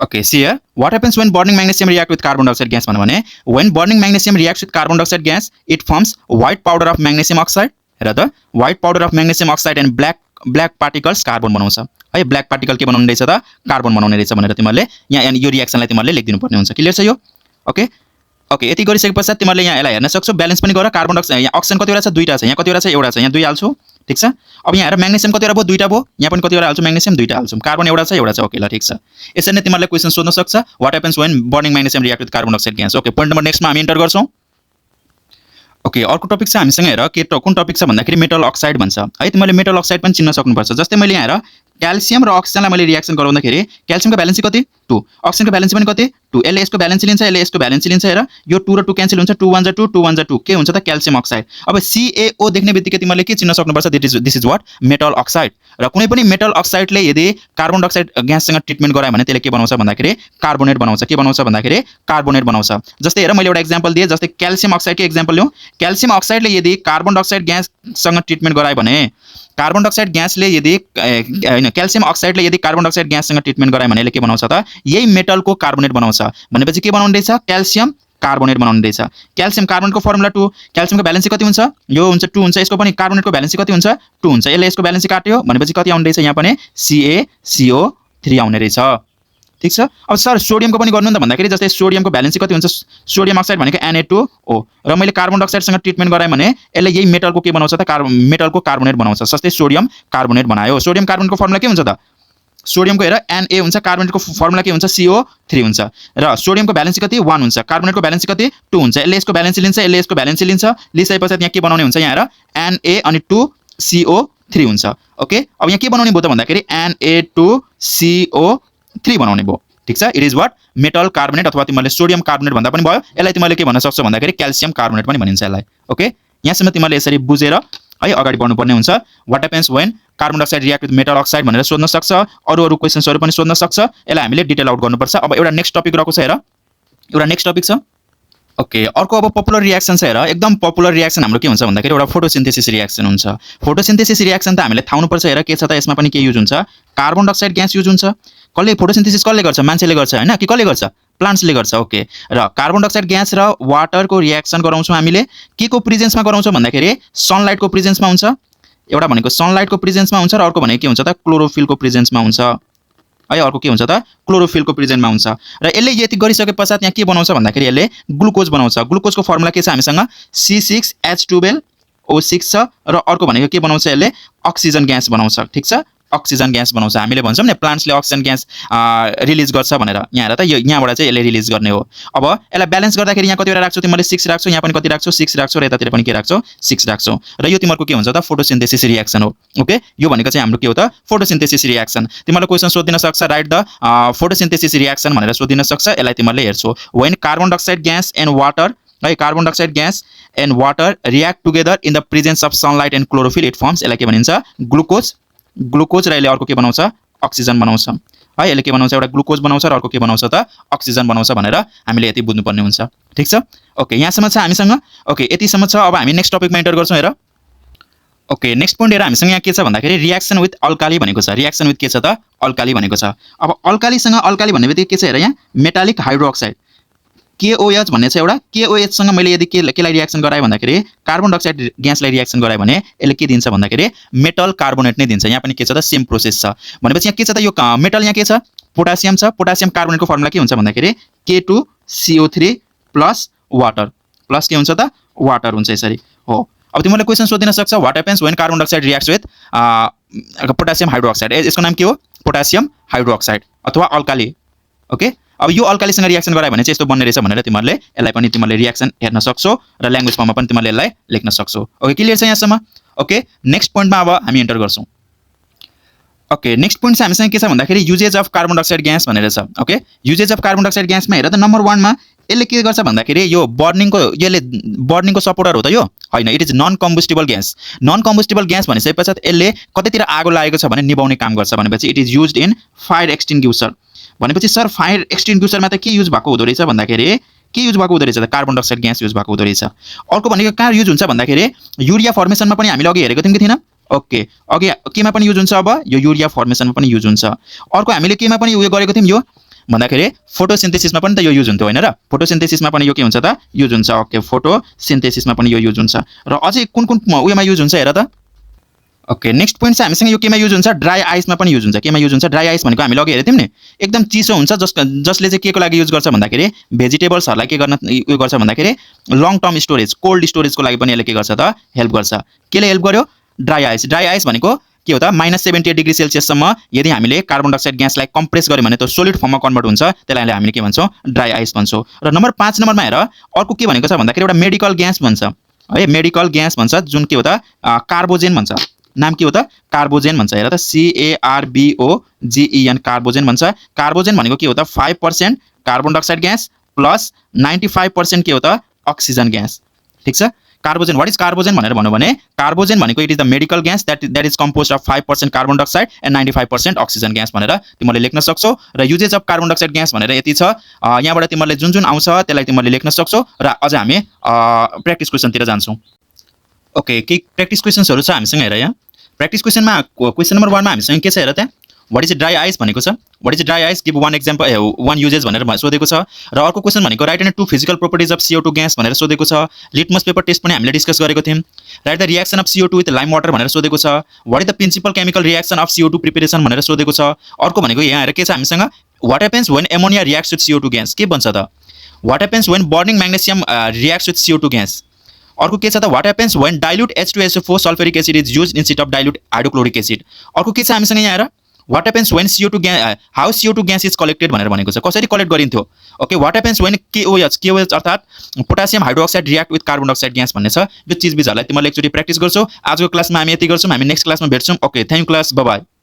Okay, see here what happens when burning magnesium react with carbon dioxide gas भने when burning magnesium reacts with carbon dioxide gas it forms white powder of magnesium oxide. हेर त, white powder of magnesium oxide and black black particles carbon बनाउँछ है। Black particle के बनाउने रहेछ त carbon बनाउने रहेछ भनेर तिमीहरूले यहाँ यो रियाक्सनलाई तिमीहरूले लेखिदिनु पर्ने हुन्छ। क्लियर छ यो? ओके ओके यति गरिसके पश्चात तिमीहरूले यहाँ यसलाई हेर्न सक्छौ। ब्यालेन्स पनि गर। कार्बन डाइअक्साइड यहाँ अक्सिजन कतिवटा छ? दुईटा छ। यहाँ कतिवटा छ? एउटा छ। यहाँ 2 हाल्छौ। ठीक छ। अब यहाँ हेर म्याग्नेसियम कतिवटा भयो? 2टा भयो। यहाँ पनि कतिवटा हाल्छौ? म्याग्नेसियम 2टा हाल्छौ। कार्बन एउटा छ, एउटा छ। ओके ल ठीक छ। यसरी नै तिमीहरूले क्वेशन सोध्न सक्छ। What happens when burning magnesium react with carbon dioxide gas. Okay point number नेक्स्टमा हामी इन्टर गर्छौं। ओके अर्को टपिक छ हामीसँग हेर के कुन टपिक छ भन्दाखेरि मेटल अक्साइड भन्छ है। तिमीले मेटल अक्साइड पनि चिन्न सक्नुपर्छ। जस्तै मैले यहाँ हेर क्याल्सियम र अक्सिजनलाई मैले रिएक्सन गराउँदाखेरि क्याल्सियमको भ्यालेन्सी कति? 2, अक्सिजनको भ्यालेन्सी पनि कति? 2। यसले यसको भ्यालेन्सी लिन्छ, यसले यसको भ्यालेन्सी लिन्छ। हेर यो 2 र 2 क्यान्सल हुन्छ, 2 1 जा 2, 2 1 जा 2 के हुन्छ त क्याल्सियम अक्साइड। अब CaO देख्ने बित्तिकै तिमीले के चिन्न सक्नुपर्छ? This is what metal oxide. र कुनै पनि मेटल अक्साइडले यदि कार्बन डाइअक्साइड ग्याससँग ट्रिटमेन्ट गरायो भने त्यसले के बनाउँछ भन्दाखेरि कार्बोनेट बनाउँछ। के बनाउँछ भन्दाखेरि कार्बोनेट बनाउँछ। जस्तै हेर मैले एउटा एक्जाम्पल दिए। जस्तै क्याल्सियम अक्साइडकै एक्जाम्पल लियौँ। क्याल्सियम अक्साइडले यदि कार्बन डाइअक्साइड ग्याससँग ट्रिटमेन्ट गरायो भने कार्बन डाइअक्साइड ग्यासले यदि हैन क्याल्सियम अक्साइडले यदि कार्बन डाइअक्साइड ग्याससँग ट्रिटमेन्ट गरायो भने यसले के बनाउँछ त यही मेटलको कार्बोनेट बनाउँछ। भनेपछि के बनाउने रहेछ? क्याल्सियम कार्बोनेट बनाउने रहेछ। क्याल्सियम कार्बनको फर्मुला 2। क्याल्सियमको भ्यालेन्सी कति हुन्छ? यो हुन्छ 2 हुन्छ। यसको पनि कार्बोनेटको भ्यालेन्सी कति हुन्छ? 2 हुन्छ। यसले यसको भ्यालेन्सी काट्यो भनेपछि कति आउने रहेछ? यहाँ पनि CaCO3 आउने रहेछ। ठीक छ। अब सर सोडियमको पनि गर्नु नि त भन्दाखेरि जस्तै सोडियमको भ्यालेन्सी कति हुन्छ? सोडियम अक्साइड भनेको Na2O र मैले कार्बन डाइअक्साइडसँग ट्रिटमेन्ट गराएँ भने यसले यही मेटलको के बनाउँछ त मेटलको कार्बोनेट बनाउँछ। जस्तै सोडियम कार्बोनेट बनायो। सोडियम कार्बोनेटको फर्मुला के हुन्छ त? सोडियमको हेर Na हुन्छ, कार्बोनेटको फर्मुला के हुन्छ? CO3 हुन्छ। र सोडियमको भ्यालेन्सी कति? 1 हुन्छ। कार्बोनेटको भ्यालेन्सी कति? 2 हुन्छ। यसले यसको भ्यालेन्सी लिन्छ, यसले यसको भ्यालेन्सी लिन्छ। लिइसकेपछि यहाँ के बनाउने हुन्छ? यहाँ हेर Na अनि 2CO3 हुन्छ। ओके अब यहाँ के बनाउने भयो त भन्दाखेरि Na2CO3 बनाउने भयो। ठीक छ। It is what metal carbonate अथवा तिमीले सोडियम कार्बोनेट भन्दा पनि भयो। यसलाई तिमीले के भन्न सक्छौ भन्दाखेरि क्याल्सियम कार्बोनेट पनि भनिन्छ यसलाई। ओके यहाँसम्म तिमीले यसरी बुझेर है अगाडि बढ्नुपर्ने हुन्छ। What happens when carbon dioxide react with metal oxide भनेर सोध्न सक्छ। अरू क्वेशन्सहरु पनि सोध्न सक्छ। यसलाई हामीले डिटेल आउट गर्नुपर्छ। अब एउटा नेक्स्ट टपिक रहेको छ हेर। एउटा नेक्स्ट टपिक छ। ओके अर्को अब पपुलर रिएक्सन छ हेर। एकदम पपुलर रिएक्सन हाम्रो के हुन्छ भन्दाखेरि एउटा फोटोसिन्थेसिस रिएक्सन हुन्छ। फोटोसिन्थेसिस रिएक्सन त हामीले थाहा हुनुपर्छ। हेर के छ त यसमा पनि के युज हुन्छ? कार्बन डाइअक्साइड ग्यास युज हुन्छ। कसले फोटोसिन्थेसिस कसले गर्छ? मान्छेले गर्छ हैन कि कसले गर्छ? प्लान्ट्सले गर्छ। ओके र कार्बन डाइअक्साइड ग्यास र वाटरको रिएक्सन गराउँछौँ हामीले के को प्रेजेन्समा गराउँछौँ भन्दाखेरि सनलाइटको प्रेजेन्समा हुन्छ। एउटा भनेको सनलाइटको प्रेजेन्समा हुन्छ र अर्को भनेको के हुन्छ त क्लोरोफिलको प्रेजेन्समा हुन्छ है। अर्को के हुन्छ त क्लोरोफिलको प्रेजेन्टमा हुन्छ। र यसले यति गरिसके पश्चात यहाँ के बनाउँछ भन्दाखेरि यसले ग्लुकोज बनाउँछ। ग्लुकोजको फर्मुला के छ हामीसँग? C6H12O6 छ। र अर्को भनेको के बनाउँछ? यसले अक्सिजन ग्यास बनाउँछ। ठीक छ। अक्सिजन ग्यास बनाउँछ। हामीले भन्छौँ नि प्लान्ट्सले अक्सिजन ग्यास रिलिज गर्छ भनेर। यहाँ हेर त यो यहाँबाट चाहिँ यसले रिलिज गर्ने हो। अब यसलाई ब्यालेन्स गर्दाखेरि यहाँ कतिवटा राख्छौ? तिमीले 6 राख्छौ। यहाँ पनि कति राख्छौ? 6 राख्छौ। र यतातिर पनि के राख्छौ? 6 राख्छौ। र यो तिमीहरूको के हुन्छ त फोटोसिन्थेसिस रिएक्सन हो। ओके यो भनेको चाहिँ हाम्रो के हो त फोटोसिन्थेसिस रिएक्सन। तिमीलाई क्वेशन सोधिन सक्छ राइट द फोटोसिन्थेसिस रिएक्सन भनेर सोधिन सक्छ। यसलाई तिमीले हेर्छौ when carbon dioxide gas and water है carbon dioxide gas and water react together in the presence of sunlight and chlorophyll it forms. यसलाई के भनिन्छ? ग्लुकोज। ग्लुकोज र यसले अर्को के बनाउँछ? अक्सिजन बनाउँछ है। यसले के बनाउँछ? एउटा ग्लुकोज बनाउँछ र अर्को के बनाउँछ त अक्सिजन बनाउँछ भनेर हामीले यति बुझ्नुपर्ने हुन्छ। ठीक छ। ओके यहाँसम्म छ हामीसँग। ओके यतिसम्म छ। अब हामी नेक्स्ट टपिकमा इन्टर गर्छौँ हेर। ओके नेक्स्ट पोइन्ट हेर हामीसँग यहाँ के छ भन्दाखेरि रिएक्सन विथ अल्काली भनेको छ। रिएक्सन विथ के छ त अल्काली भनेको छ। अब अल्कालीसँग अल्काली भन्ने बित्तिकै के छ हेर यहाँ मेटालिक हाइड्रोक्साइड KOH भन्ने छ एउटा। KOH सँग मैले यदि केलाई रिएक्सन गराएँ भन्दाखेरि कार्बन डाइअक्साइड ग्यासलाई रिएक्सन गराएँ भने यसले के दिन्छ भन्दाखेरि मेटल कार्बोनेट नै दिन्छ। यहाँ पनि के छ त सेम प्रोसेस छ। भनेपछि यहाँ के छ त यो मेटल यहाँ के छ? पोटासियम छ। पोटासियम कार्बोनेटको फर्मुला के हुन्छ भन्दाखेरि K2CO3 प्लस वाटर प्लस के हुन्छ त वाटर हुन्छ। यसरी हो। अब तिमीले क्वेशन सोधिन सक्छ what happens when carbon dioxide reacts with potassium hydroxide. यसको नाम के हो? पोटासियम हाइड्रोक्साइड अथवा अल्काली। ओके अब यो अल्कालीसँग रिएक्सन गरायो भने चाहिँ यस्तो बन्ने रहेछ भनेर तिमीहरूले यसलाई पनि तिमीहरूले रिएक्सन हेर्न सक्छौ र ल्याङ्ग्वेज फर्ममा पनि तिमीहरूले यसलाई लेख्न सक्छौ। ओके क्लियर छ यहाँसम्म? ओके नेक्स्ट पोइन्टमा अब हामी इन्टर गर्छौँ। ओके नेक्स्ट पोइन्ट चाहिँ हामीसँग के छ भन्दाखेरि usages of carbon dioxide gas भनेर छ। Okay usages of carbon dioxide ग्यासमा हेर त नम्बर 1 मा यसले के गर्छ भन्दाखेरि यो बर्निङको सपोर्टर हो त यो हैन। It is non combustible gas. Non combustible gas भनिसके पश्चात यसले कतैतिर आगो लागेको छ भने निभाउने काम गर्छ। भनेपछि it is used in fire extinguisher. भनेपछि सर फायर एक्सटिङ्ग्युसरमा त के युज भएको हुँदो रहेछ भन्दाखेरि के युज भएको हुँदो रहेछ त कार्बन डाइअक्साइड ग्यास युज भएको हुँदो रहेछ। अर्को भनेको कहाँ युज हुन्छ भन्दाखेरि युरिया फर्मेसनमा पनि हामीले अघि हेरेको थियौँ कि थिएन? ओके अघि केमा पनि युज हुन्छ? अब यो युरिया फर्मेसनमा पनि युज हुन्छ। अर्को हामीले केमा पनि उयो गरेको थियौँ यो भन्दाखेरि फोटोसिन्थेसिसमा पनि त यो युज हुन्थ्यो हैन र? फोटोसिन्थेसिसमा पनि यो के हुन्छ त युज हुन्छ। ओके फोटोसिन्थेसिसमा पनि यो युज हुन्छ। र अझै कुन उयोमा युज हुन्छ हेर त ओके नेक्स्ट पोइन्ट चाहिँ हामीसँग यो केमा युज हुन्छ ड्राई आइसमा पनि युज हुन्छ केमा युज हुन्छ ड्राई आइस भनेको हामीले अघि हेरेको थियौँ नि एकदम चिसो हुन्छ जसले चाहिँ केको लागि युज गर्छ भन्दाखेरि भेजिटेबल्सहरूलाई के गर्न उयो गर्छ भन्दाखेरि लङ टर्म स्टोरेज कोल्ड स्टोरेजको लागि पनि यसले के गर्छ त हेल्प गर्छ केले हेल्प गर्यो ड्राई आइस भनेको के हो त -78 डिग्री सेल्सियससम्म यदि हामीले कार्बन डाइअक्साइड ग्यासलाई कम्प्रेस गर्यो भने त सोलिड फर्ममा कन्भर्ट हुन्छ त्यसलाई हामीले के भन्छौँ ड्राई आइस भन्छौँ र नम्बर 5 नम्बरमा हेर अर्को के भनेको छ भन्दाखेरि एउटा मेडिकल ग्यास भन्छ है मेडिकल ग्यास भन्छ जुन के हो त कार्बोजेन भन्छ नाम के हो त कार्बोजेन भन्छ हेर त CARBOGEN कार्बोजेन भन्छ कार्बोजेन भनेको के हो त 5% कार्बन डाइअक्साइड ग्यास प्लस 95% के हो त अक्सिजन ग्यास ठीक छ कार्बोजेन व्हाट इज कार्बोजेन भनेर भन्नु भने कार्बोजेन भनेको it is the medical gas that is composed of 5% carbon dioxide and 95% oxygen gas भनेर तिमीले लेख्न सक्छौ र usages of carbon dioxide gas भनेर यति छ यहाँबाट तिमीले जुन जुन आउँछ त्यसलाई तिमीले लेख्न सक्छौ र अझ हामी प्र्याक्टिस क्वेशनतिर जान्छौँ ओके के प्र्याक्टिस क्वेशन्सहरु छ हामीसँग हेर यहाँ प्र्याक्टिस क्वेशनमा क्वेशन नम्बर 1 मा हामीसँग के छ हेर त व्हाट इज ड्राई आइस भनेको छ what is dry ice give one example one uses भनेर सोधेको छ र अर्को क्वेशन भनेको write and two physical properties of CO2 gas भनेर सोधेको छ लिटमस पेपर टेस्ट पनि हामीले डिस्कस गरेको थियौं write the reaction of CO2 with lime water भनेर सोधेको छ what is the principal chemical reaction of CO2 preparation भनेर सोधेको छ अर्को भनेको यहाँ हेर के छ हामीसँग what happens when ammonia reacts with CO2 gas के भन्छ त what happens when burning magnesium reacts with CO2 gas अर्को के छ त what happens when dilute H2SO4 sulphuric acid is used instead of dilute hydrochloric acid अर्को के छ हामीसँग यहाँ हेर what happens when CO2 gas how CO2 gas is collected भनेर भनेको छ कसरी कलेक्ट गरिन्थ्यो okay what happens when KOH अर्थात potassium hydroxide react with carbon dioxide gas भन्ने छ यो चीजबिजहरुलाई तिमीले एकचोटी प्र्याक्टिस गर्छौ आजको क्लासमा हामी यति गर्छौं हामी नेक्स्ट क्लासमा भेट्छौं okay thank you class bye by